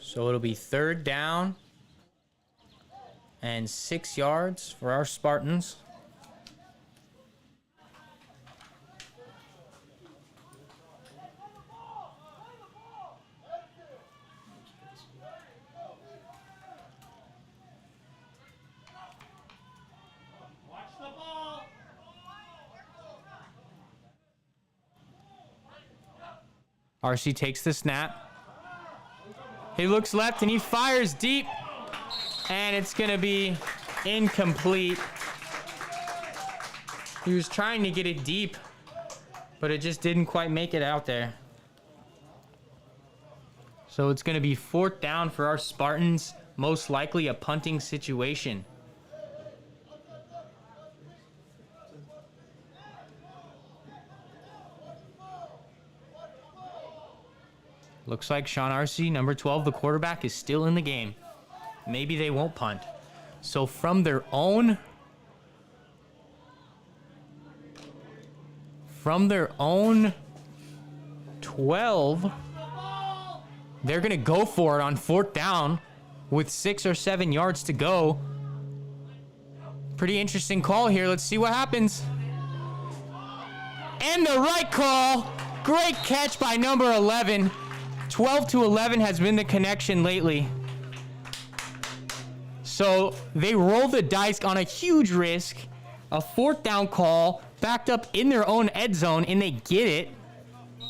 So it'll be 3rd down and 6 yards for our Spartans. Watch the ball. Arce takes the snap. He looks left and he fires deep. And it's going to be incomplete. He was trying to get it deep, but it just didn't quite make it out there. So it's going to be 4th down for our Spartans. Most likely a punting situation. Looks like Sean Arce, number 12, the quarterback, is still in the game. Maybe they won't punt. So from their own 12, they're going to go for it on 4th down with 6 or 7 yards to go. Pretty interesting call here. Let's see what happens. And the right call. Great catch by number 11. 12 to 11 has been the connection lately. So they roll the dice on a huge risk, a 4th down call, backed up in their own end zone, and they get it.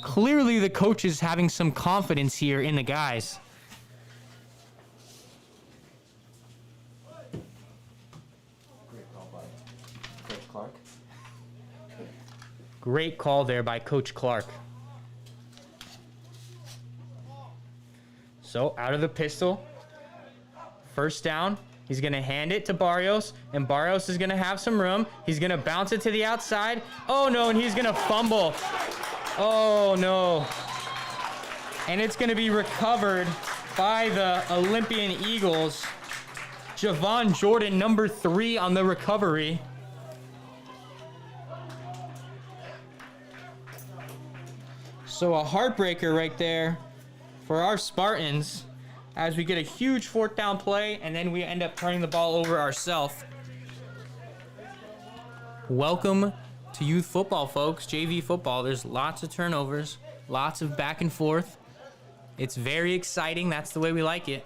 Clearly the coach is having some confidence here in the guys. Great call by Coach Clark. Great call there by Coach Clark. So out of the pistol, 1st down. He's going to hand it to Barrios, and Barrios is going to have some room. He's going to bounce it to the outside. Oh, no, and he's going to fumble. Oh, no. And it's going to be recovered by the Olympian Eagles. Javon Jordan, number 3 on the recovery. So a heartbreaker right there for our Spartans, as we get a huge 4th down play, and then we end up turning the ball over ourselves. Welcome to youth football, folks. JV football. There's lots of turnovers, lots of back and forth. It's very exciting. That's the way we like it.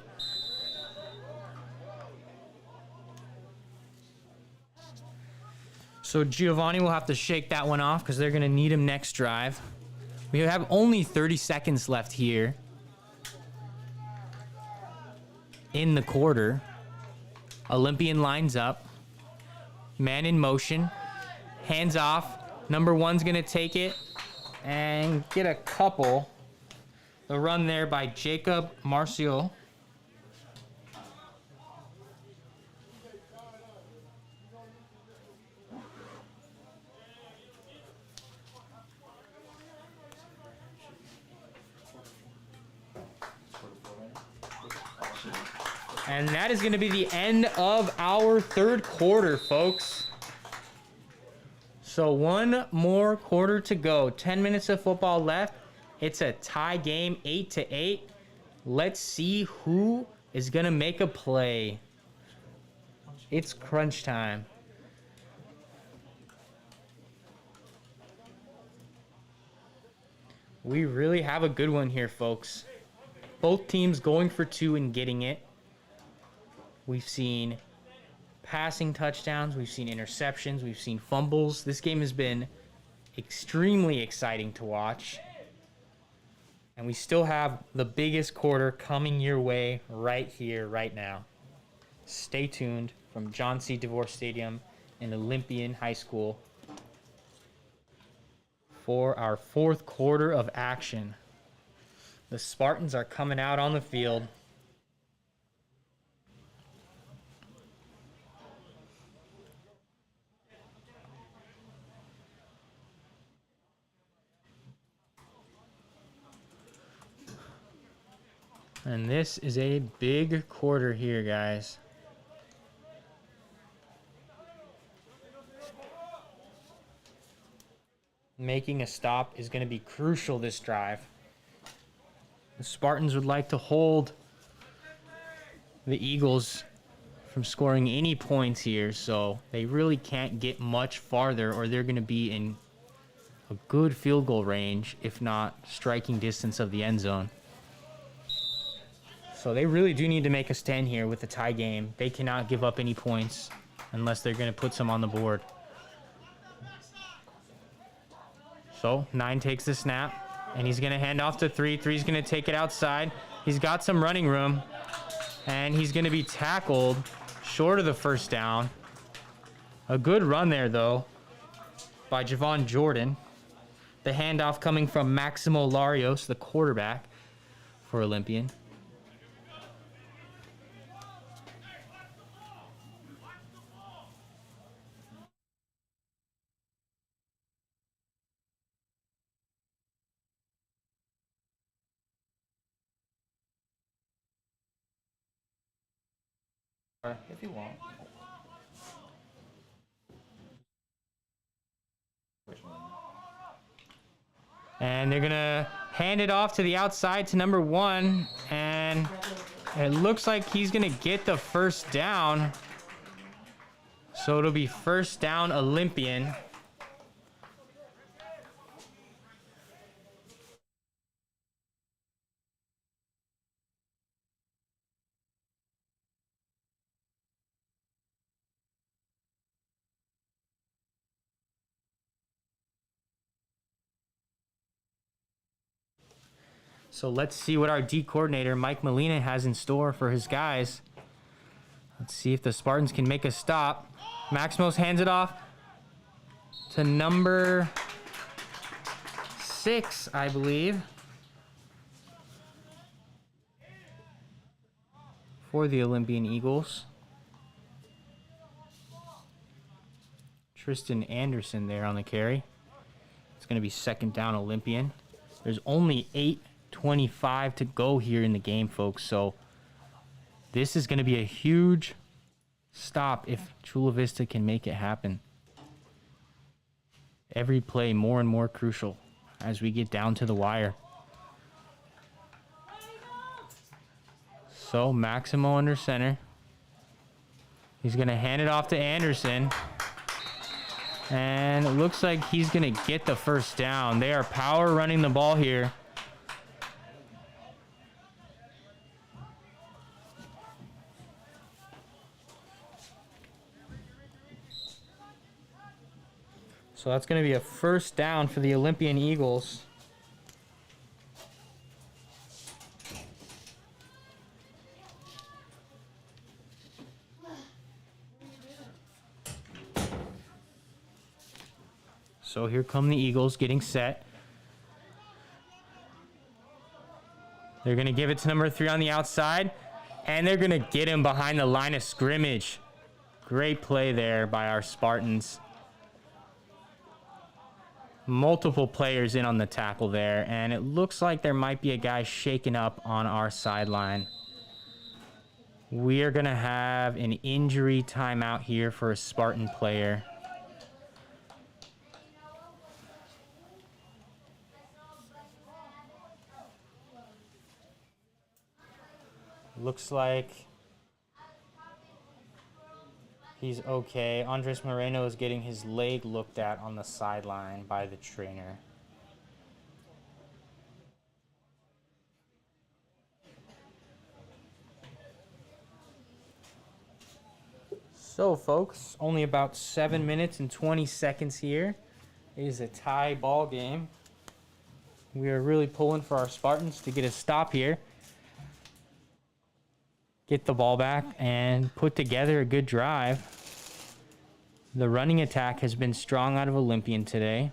So Giovanni will have to shake that one off because they're going to need him next drive. We have only 30 seconds left here in the quarter. Olympian lines up. Man in motion. Hands off. Number 1's going to take it and get a couple. The run there by Jacob Marcial. And that is going to be the end of our 3rd quarter, folks. So 1 more quarter to go. 10 minutes of football left. It's a tie game, 8 to 8. Let's see who is going to make a play. It's crunch time. We really have a good one here, folks. Both teams going for 2 and getting it. We've seen passing touchdowns. We've seen interceptions. We've seen fumbles. This game has been extremely exciting to watch. And we still have the biggest quarter coming your way right here, right now. Stay tuned from John C. DeVore Stadium in Olympian High School for our 4th quarter of action. The Spartans are coming out on the field. And this is a big quarter here, guys. Making a stop is going to be crucial this drive. The Spartans would like to hold the Eagles from scoring any points here, so they really can't get much farther, or they're going to be in a good field goal range, if not striking distance of the end zone. So they really do need to make a stand here with the tie game. They cannot give up any points unless they're going to put some on the board. So 9 takes the snap, and he's going to hand off to 3. 3's going to take it outside. He's got some running room, and he's going to be tackled short of the 1st down. A good run there, though, by Javon Jordan. The handoff coming from Maximo Larios, the quarterback for Olympian. If you want. And they're going to hand it off to the outside to number 1. And it looks like he's going to get the 1st down. So it'll be 1st down Olympian. So let's see what our D coordinator, Mike Molina, has in store for his guys. Let's see if the Spartans can make a stop. Maximos hands it off to number 6, I believe, for the Olympian Eagles. Tristan Anderson there on the carry. It's going to be second down Olympian. There's only 8:25 to go here in the game, folks. So this is going to be a huge stop if Chula Vista can make it happen. Every play more and more crucial as we get down to the wire. So Maximo under center. He's going to hand it off to Anderson. And it looks like he's going to get the first down. They are power running the ball here. So that's going to be a first down for the Olympian Eagles. So here come the Eagles getting set. They're going to give it to number 3 on the outside. And they're going to get him behind the line of scrimmage. Great play there by our Spartans. Multiple players in on the tackle there. And it looks like there might be a guy shaken up on our sideline. We are going to have an injury timeout here for a Spartan player. Looks like he's okay. Andres Moreno is getting his leg looked at on the sideline by the trainer. So, folks, only about 7 minutes and 20 seconds here. It is a tie ball game. We are really pulling for our Spartans to get a stop here. Get the ball back and put together a good drive. The running attack has been strong out of Olympian today.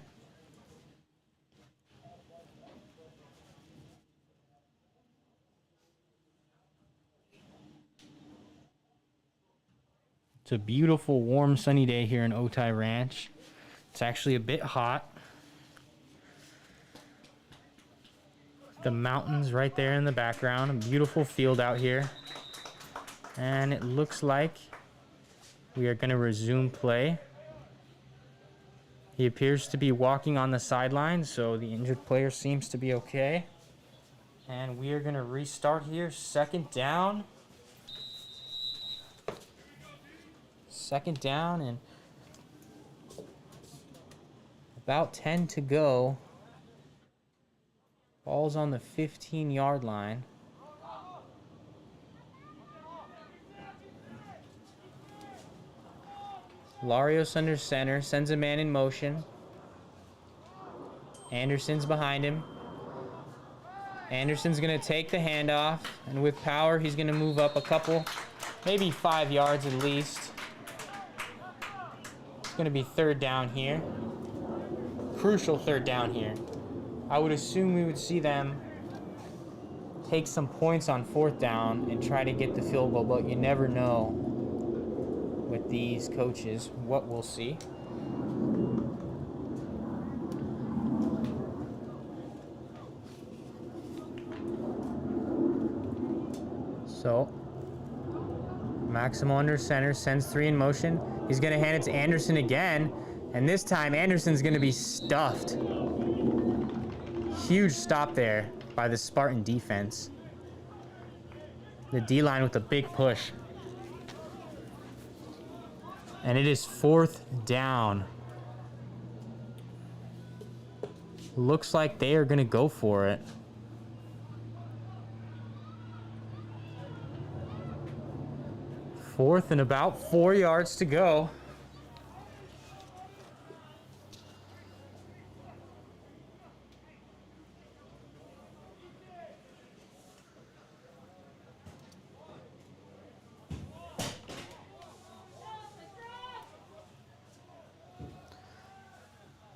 It's a beautiful, warm, sunny day here in Otay Ranch. It's actually a bit hot. The mountains right there in the background. A beautiful field out here. And it looks like we are going to resume play. He appears to be walking on the sideline, so the injured player seems to be okay. And we are going to restart here. Second down. Second down and about 10 to go. Ball's on the 15-yard line. Larios under center, sends a man in motion. Anderson's behind him. Anderson's going to take the handoff, and with power, he's going to move up a couple, maybe 5 yards at least. It's going to be third down here. Crucial third down here. I would assume we would see them take some points on fourth down and try to get the field goal, but you never know with these coaches what we'll see. So Maximo under center, sends 3 in motion. He's going to hand it to Anderson again, and this time Anderson's going to be stuffed. Huge stop there by the Spartan defense. The D-line with a big push. And it is fourth down. Looks like they are going to go for it. Fourth and about 4 yards to go.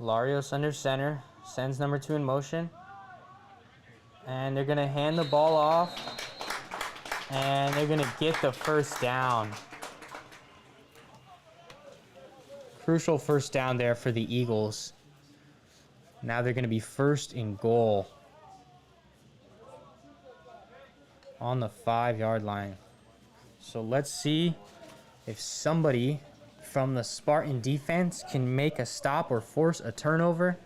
Larios under center. Sends number 2 in motion. And they're going to hand the ball off. And they're going to get the first down. Crucial first down there for the Eagles. Now they're going to be first and goal on the 5-yard line. So let's see if somebody from the Spartan defense can make a stop or force a turnover.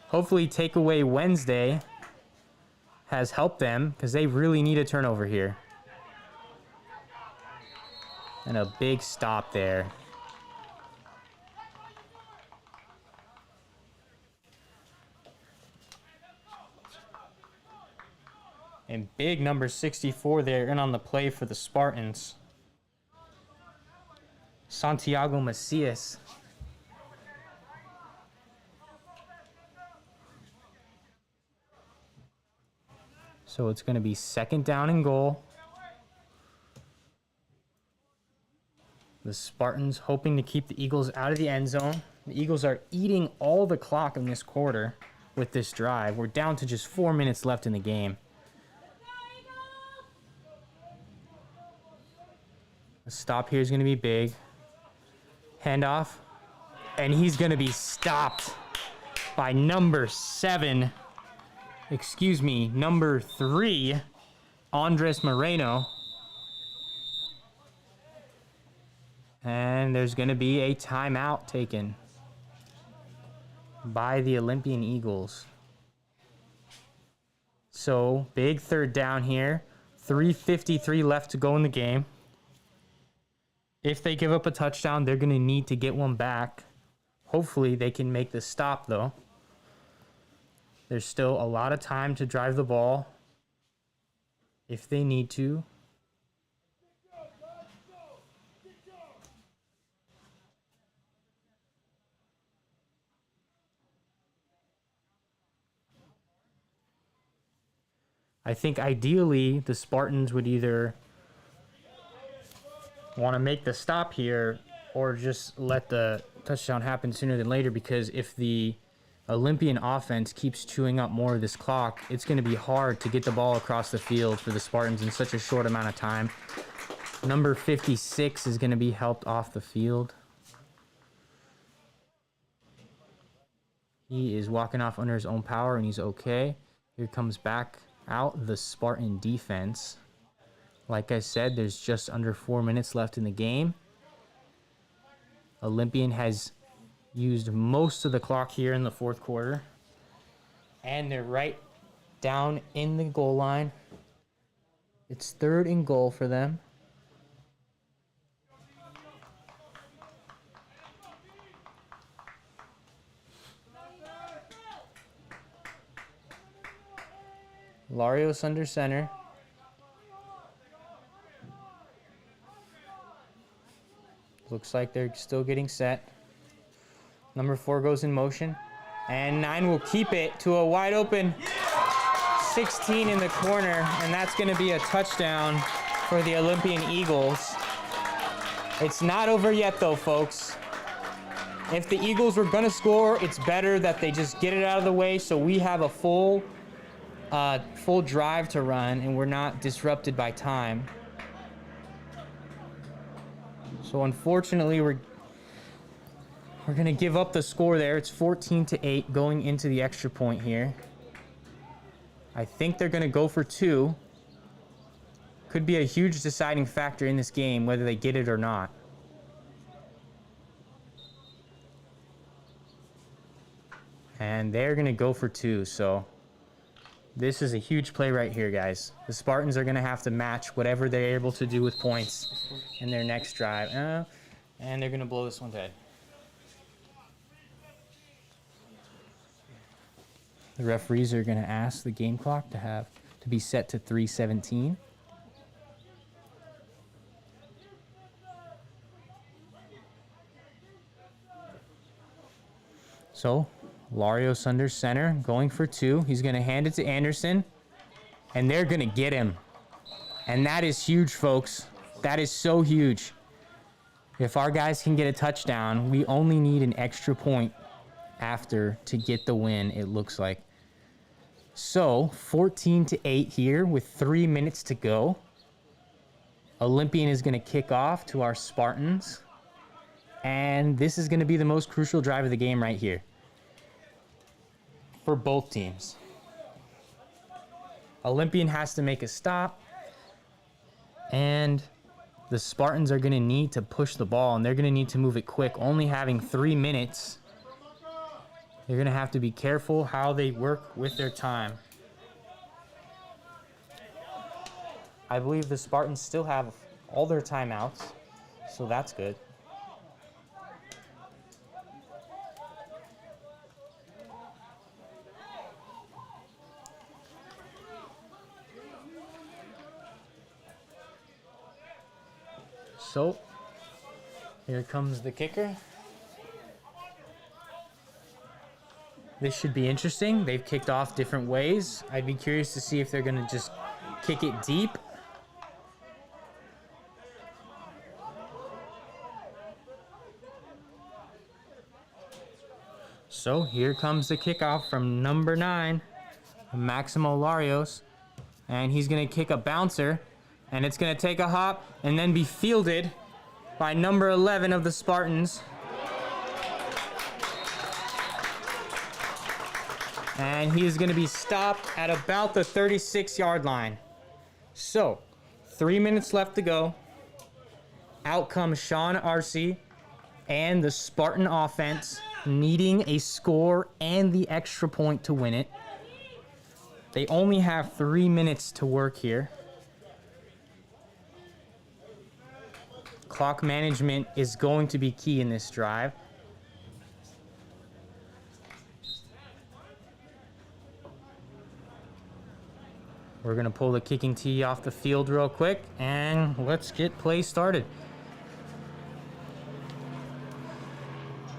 Hopefully Takeaway Wednesday has helped them because they really need a turnover here. And a big stop there. And big number 64 there in on the play for the Spartans. Santiago Macias. So it's going to be second down and goal. The Spartans hoping to keep the Eagles out of the end zone. The Eagles are eating all the clock in this quarter with this drive. We're down to just 4 minutes left in the game. The stop here is going to be big. Handoff. And he's going to be stopped by number 7. Excuse me, number 3, Andres Moreno. And there's going to be a timeout taken by the Olympian Eagles. So, big third down here. 3:53 left to go in the game. If they give up a touchdown, they're going to need to get one back. Hopefully, they can make the stop, though. There's still a lot of time to drive the ball if they need to. I think ideally the Spartans would either want to make the stop here or just let the touchdown happen sooner than later, because if the Olympian offense keeps chewing up more of this clock, it's going to be hard to get the ball across the field for the Spartans in such a short amount of time. Number 56 is going to be helped off the field. He is walking off under his own power and he's okay. Here comes back out the Spartan defense. Like I said, there's just under 4 minutes left in the game. Olympian has used most of the clock here in the fourth quarter. And they're right down in the goal line. It's third and goal for them. Larios under center. Looks like they're still getting set. Number 4 goes in motion. And 9 will keep it to a wide open 16 in the corner. And that's going to be a touchdown for the Olympian Eagles. It's not over yet, though, folks. If the Eagles were going to score, it's better that they just get it out of the way so we have a full drive to run and we're not disrupted by time. So unfortunately, we're going to give up the score there. It's 14-8 going into the extra point here. I think they're going to go for 2. Could be a huge deciding factor in this game, whether they get it or not. And they're going to go for 2, so this is a huge play right here, guys. The Spartans are going to have to match whatever they're able to do with points in their next drive. And they're going to blow this one dead. The referees are going to ask the game clock to be set to 3:17. So, Larios under center, going for 2. He's going to hand it to Anderson. And they're going to get him. And that is huge, folks. That is so huge. If our guys can get a touchdown, we only need an extra point after to get the win, it looks like. So, 14-8 here with 3 minutes to go. Olympian is going to kick off to our Spartans. And this is going to be the most crucial drive of the game right here for both teams. Olympian has to make a stop. And the Spartans are going to need to push the ball, and they're going to need to move it quick. Only having 3 minutes, they're going to have to be careful how they work with their time. I believe the Spartans still have all their timeouts, so that's good. So, here comes the kicker. This should be interesting. They've kicked off different ways. I'd be curious to see if they're going to just kick it deep. So, here comes the kickoff from number 9, Maximo Larios. And he's going to kick a bouncer. And it's going to take a hop and then be fielded by number 11 of the Spartans. And he is going to be stopped at about the 36-yard line. So, 3 minutes left to go. Out comes Sean Arce and the Spartan offense needing a score and the extra point to win it. They only have 3 minutes to work here. Clock management is going to be key in this drive. We're going to pull the kicking tee off the field real quick, and let's get play started.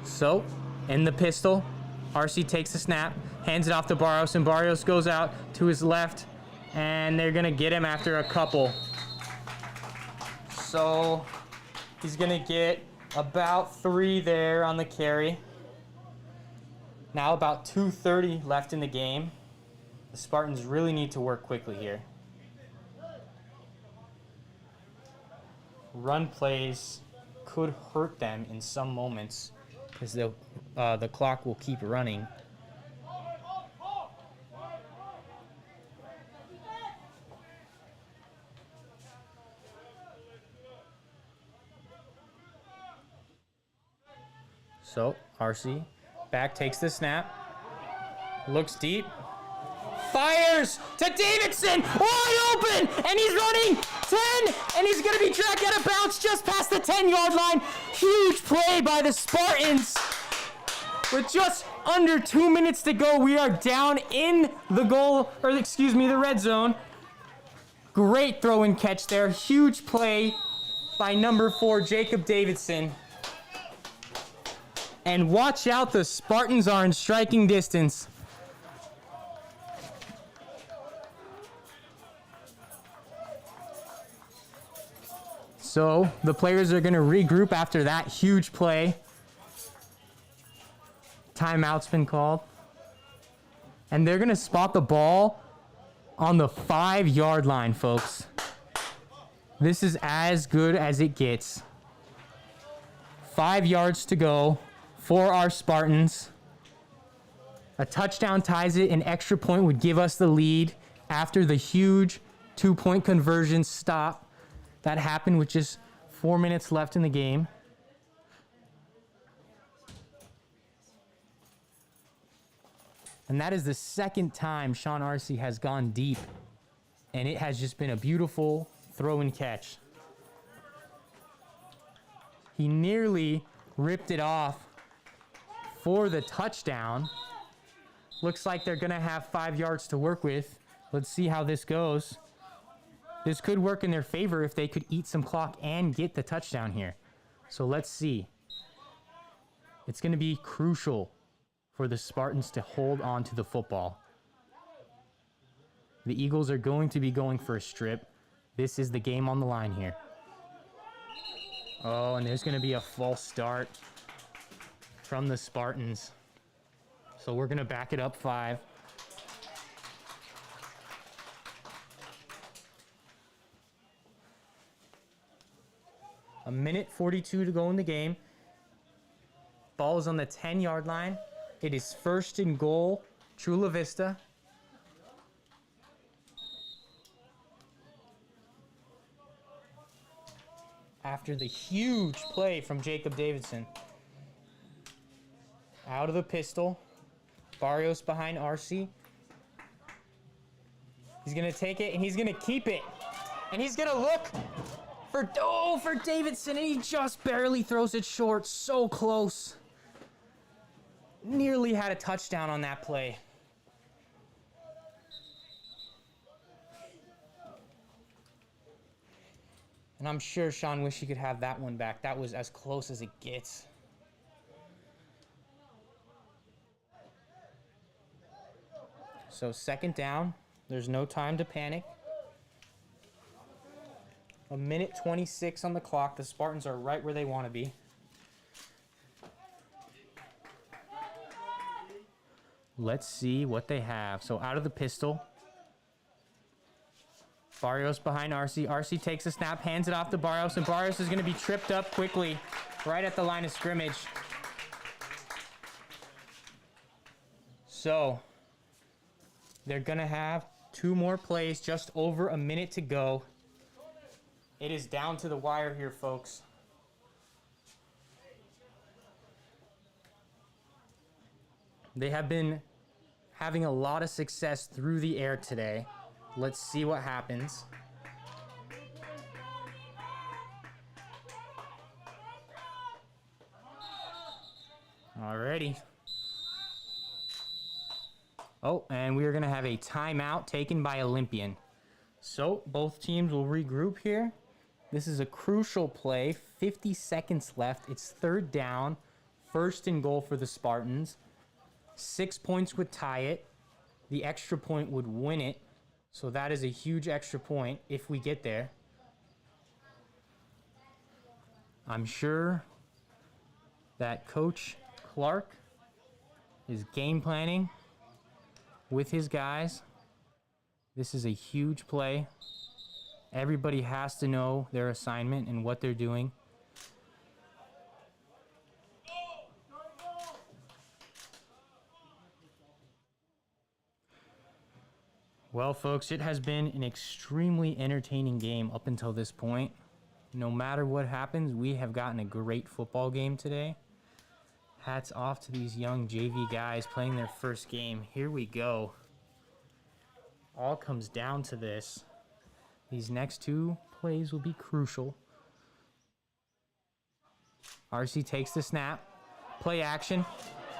So, in the pistol, Arce takes the snap, hands it off to Barrios, and Barrios goes out to his left, and they're going to get him after a couple. So, he's going to get about 3 there on the carry. Now about 2:30 left in the game. The Spartans really need to work quickly here. Run plays could hurt them in some moments because the clock will keep running. So, Arce back, takes the snap, looks deep, fires to Davidson, wide open, and he's running 10, and he's going to be dragged out of bounds just past the 10-yard line. Huge play by the Spartans. With just under 2 minutes to go, we are down in the the red zone. Great throw and catch there. Huge play by number 4, Jacob Davidson. And watch out, the Spartans are in striking distance. So the players are going to regroup after that huge play. Timeout's been called. And they're going to spot the ball on the 5-yard line, folks. This is as good as it gets. 5 yards to go for our Spartans. A touchdown ties it. An extra point would give us the lead after the huge 2-point conversion stop that happened with just 4 minutes left in the game. And that is the second time Sean Arce has gone deep. And it has just been a beautiful throw and catch. He nearly ripped it off for the touchdown. Looks like they're going to have 5 yards to work with. Let's see how this goes. This could work in their favor if they could eat some clock and get the touchdown here. So let's see. It's going to be crucial for the Spartans to hold on to the football. The Eagles are going to be going for a strip. This is the game on the line here. Oh, and there's going to be a false start from the Spartans. So we're going to back it up 5. A minute 42 to go in the game. Ball is on the 10-yard line. It is 1st and goal, Chula Vista. After the huge play from Jacob Davidson. Out of the pistol. Barrios behind RC. He's going to take it, and he's going to keep it. And he's going to look for Davidson, and he just barely throws it short. So close. Nearly had a touchdown on that play. And I'm sure Sean wished he could have that one back. That was as close as it gets. So 2nd down. There's no time to panic. A minute 26 on the clock. The Spartans are right where they want to be. Let's see what they have. So out of the pistol. Barrios behind RC. RC takes a snap, hands it off to Barrios, and Barrios is going to be tripped up quickly right at the line of scrimmage. So they're going to have 2 more plays, just over a minute to go. It is down to the wire here, folks. They have been having a lot of success through the air today. Let's see what happens. Alrighty. Oh, and we are going to have a timeout taken by Olympian. So both teams will regroup here. This is a crucial play. 50 seconds left. It's 3rd down. 1st and goal for the Spartans. 6 points would tie it. The extra point would win it. So that is a huge extra point if we get there. I'm sure that Coach Clark is game planning with his guys. This is a huge play. Everybody has to know their assignment and what they're doing. Well, folks, it has been an extremely entertaining game up until this point. No matter what happens, we have gotten a great football game today. Hats off to these young JV guys playing their first game. Here we go. All comes down to this. These next 2 plays will be crucial. RC takes the snap. Play action.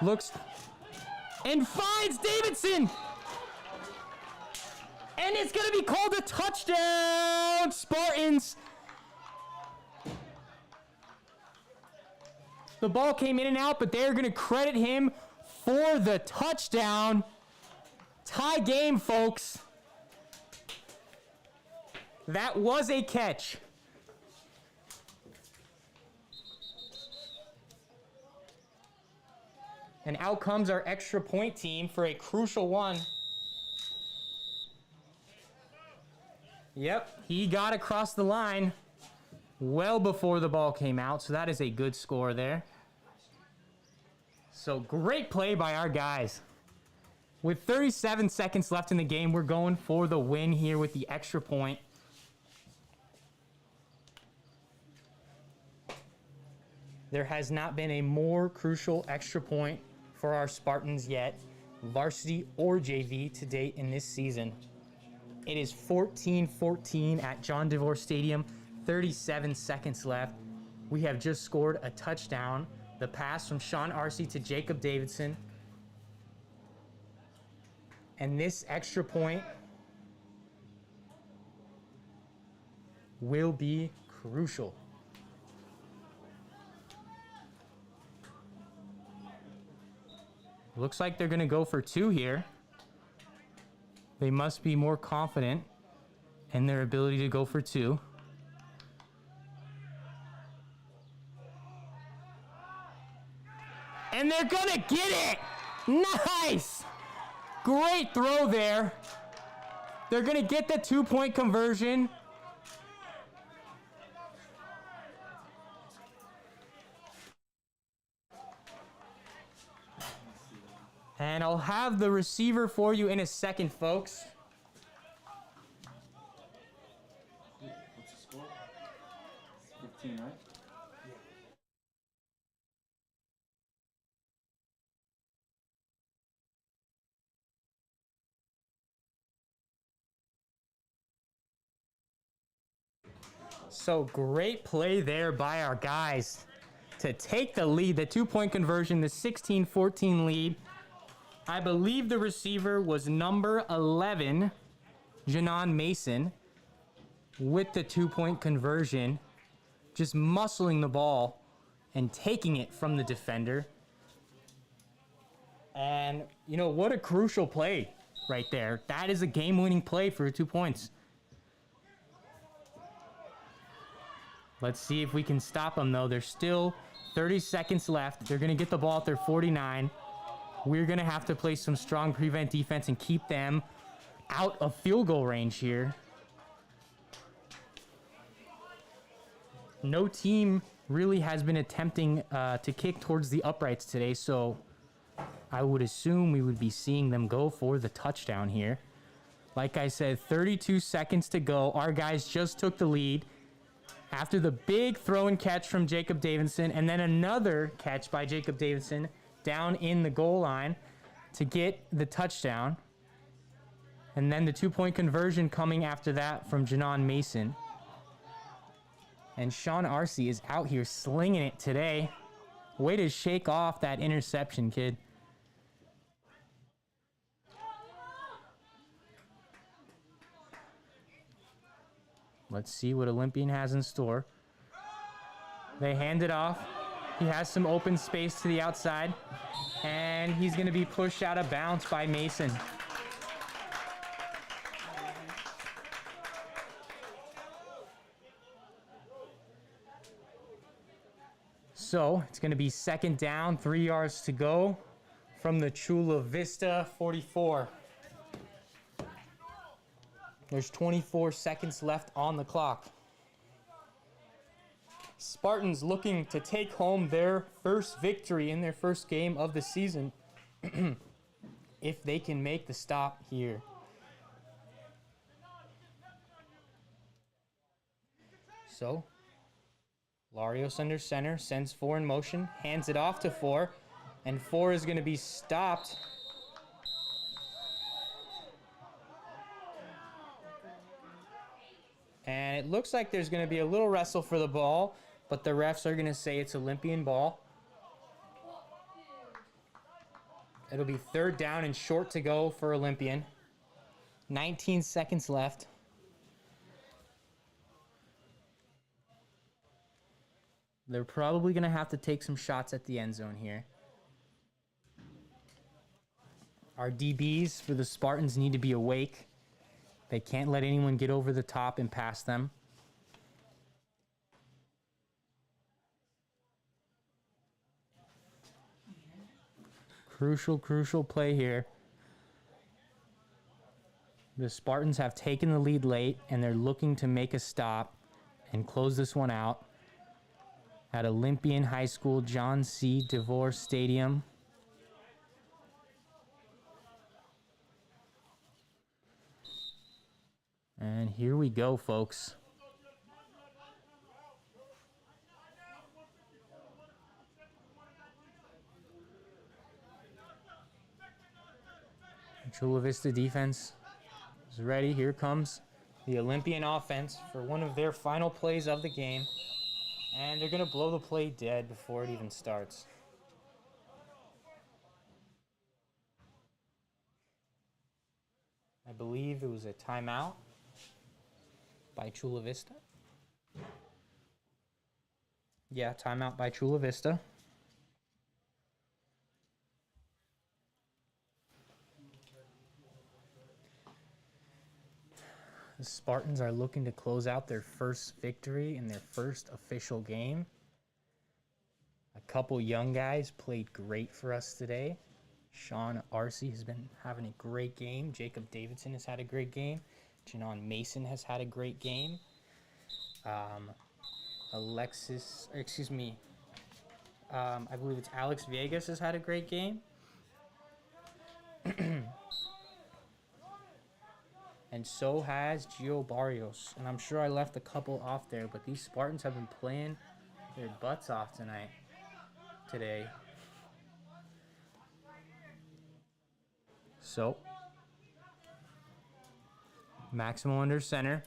Looks and finds Davidson! And it's going to be called a touchdown, Spartans. The ball came in and out, but they're going to credit him for the touchdown. Tie game, folks. That was a catch. And out comes our extra point team for a crucial one. Yep, he got across the line well before the ball came out, so that is a good score there. So great play by our guys. With 37 seconds left in the game, we're going for the win here with the extra point. There has not been a more crucial extra point for our Spartans yet, varsity or JV, to date in this season. It is 14-14 at John DeVore Stadium, 37 seconds left. We have just scored a touchdown. The pass from Sean RC to Jacob Davidson. And this extra point will be crucial. Looks like they're going to go for 2 here. They must be more confident in their ability to go for two. And they're gonna get it! Nice! Great throw there. They're gonna get the 2-point conversion. And I'll have the receiver for you in a second, folks. What's the score? 15, right? So great play there by our guys to take the lead, the 2-point conversion, the 16-14 lead. I believe the receiver was number 11, Janon Mason, with the 2-point conversion, just muscling the ball and taking it from the defender. And, you know, what a crucial play right there. That is a game-winning play for 2 points. Let's see if we can stop them, though. There's still 30 seconds left. They're going to get the ball at their 49. We're going to have to play some strong prevent defense and keep them out of field goal range here. No team really has been attempting to kick towards the uprights today, so I would assume we would be seeing them go for the touchdown here. Like I said, 32 seconds to go. Our guys just took the lead after the big throw and catch from Jacob Davidson, and then another catch by Jacob Davidson down in the goal line to get the touchdown. And then the 2-point conversion coming after that from Janon Mason. And Sean Arce is out here slinging it today. Way to shake off that interception, kid. Let's see what Olympian has in store. They hand it off. He has some open space to the outside. And he's going to be pushed out of bounds by Mason. So it's going to be second down, 3 yards to go from the Chula Vista 44. There's 24 seconds left on the clock. Spartans looking to take home their first victory in their first game of the season if they can make the stop here. So, Larios under center, sends 4 in motion, hands it off to 4, and 4 is going to be stopped. And it looks like there's going to be a little wrestle for the ball, but the refs are going to say it's Olympian ball. It'll be third down and short to go for Olympian. 19 seconds left. They're probably going to have to take some shots at the end zone here. Our DBs for the Spartans need to be awake. They can't let anyone get over the top and past them. Crucial play here. The Spartans have taken the lead late, and they're looking to make a stop and close this one out at Olympian High School, John C. DeVore Stadium. And here we go, folks. Chula Vista defense is ready. Here comes the Olympian offense for one of their final plays of the game. And they're going to blow the play dead before it even starts. I believe it was a timeout by Chula Vista. Yeah, timeout by Chula Vista. The Spartans are looking to close out their first victory in their first official game. A couple young guys played great for us today. Sean Arcee has been having a great game. Jacob Davidson has had a great game. Janon Mason has had a great game. I believe it's Alex Viegas has had a great game. And so has Gio Barrios. And I'm sure I left a couple off there, but these Spartans have been playing their butts off today. So, Maximo under center.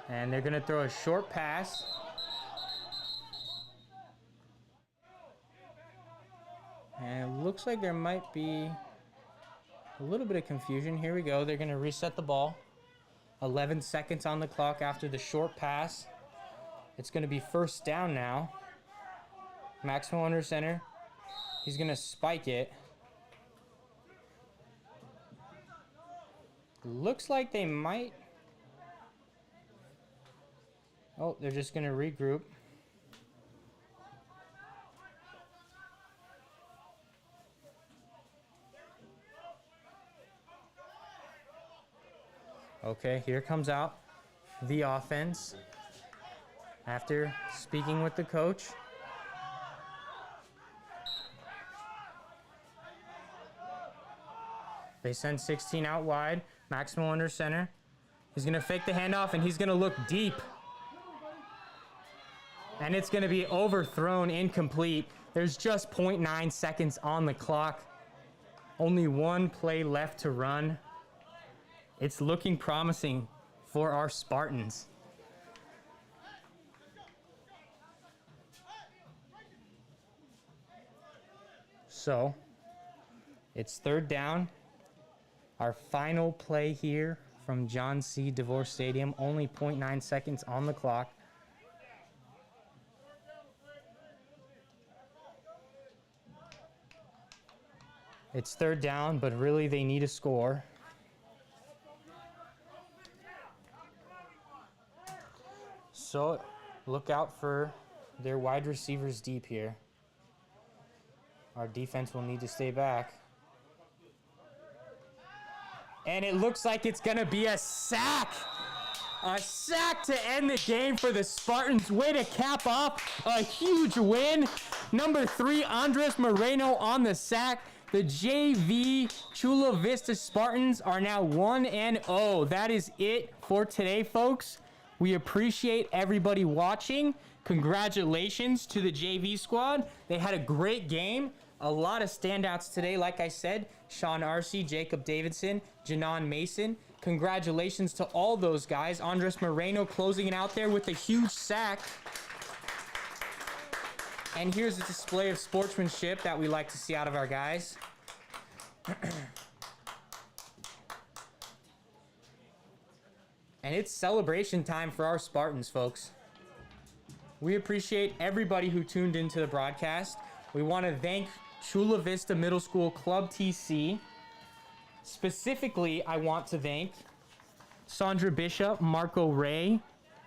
And they're going to throw a short pass. And it looks like there might be a little bit of confusion. Here we go. They're going to reset the ball. 11 seconds on the clock after the short pass. It's going to be first down now. Maximo under center. He's going to spike it. Looks like they might. Oh, they're just going to regroup. Okay, here comes out the offense after speaking with the coach. They send 16 out wide. Maximo under center. He's going to fake the handoff, and he's going to look deep. And it's going to be overthrown, incomplete. There's just 0.9 seconds on the clock. Only one play left to run. It's looking promising for our Spartans. So, it's third down. Our final play here from John C. DeVore Stadium. Only 0.9 seconds on the clock. It's third down, but really they need a score. So look out for their wide receivers deep here. Our defense will need to stay back. And it looks like it's going to be a sack. A sack to end the game for the Spartans. Way to cap off a huge win. Number 3, Andres Moreno on the sack. The JV Chula Vista Spartans are now 1-0. That is it for today, folks. We appreciate everybody watching. Congratulations to the JV squad. They had a great game. A lot of standouts today, like I said. Sean Arcee, Jacob Davidson, Janon Mason. Congratulations to all those guys. Andres Moreno closing it out there with a huge sack. And here's a display of sportsmanship that we like to see out of our guys. And it's celebration time for our Spartans, folks. We appreciate everybody who tuned into the broadcast. We want to thank Chula Vista Middle School Club TC. Specifically, I want to thank Sandra Bishop, Marco Ray,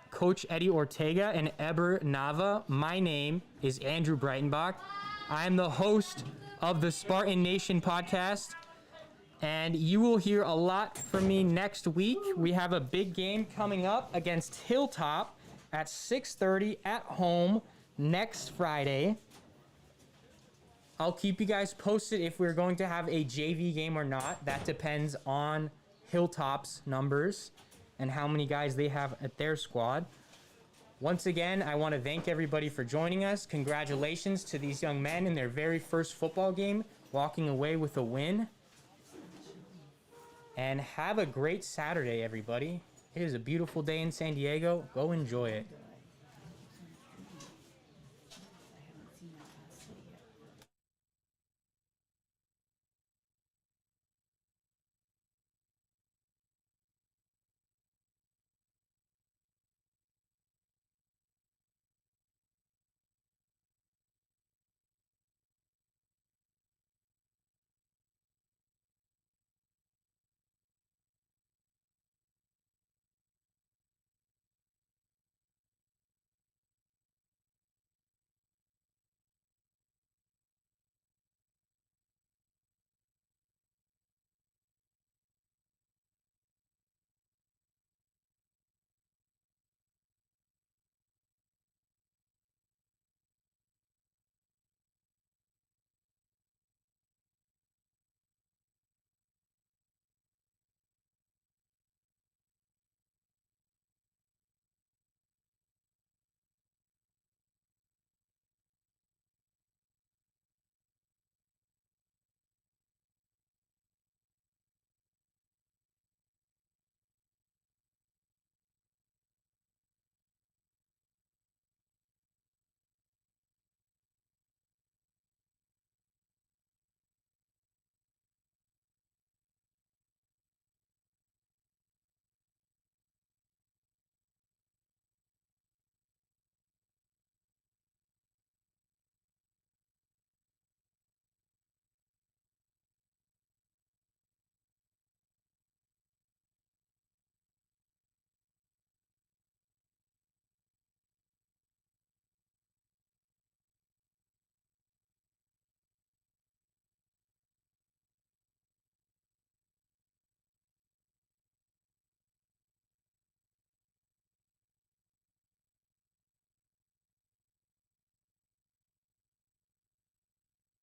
Coach Eddie Ortega, and Eber Nava. My name is Andrew Breitenbach. I am the host of the Spartan Nation podcast, and you will hear a lot from me next week. We have a big game coming up against Hilltop at 6:30 at home next Friday. I'll keep you guys posted if we're going to have a JV game or not. That depends on Hilltop's numbers and how many guys they have at their squad. Once again, I want to thank everybody for joining us. Congratulations to these young men in their very first football game, walking away with a win. And have a great Saturday, everybody. It is a beautiful day in San Diego. Go enjoy it.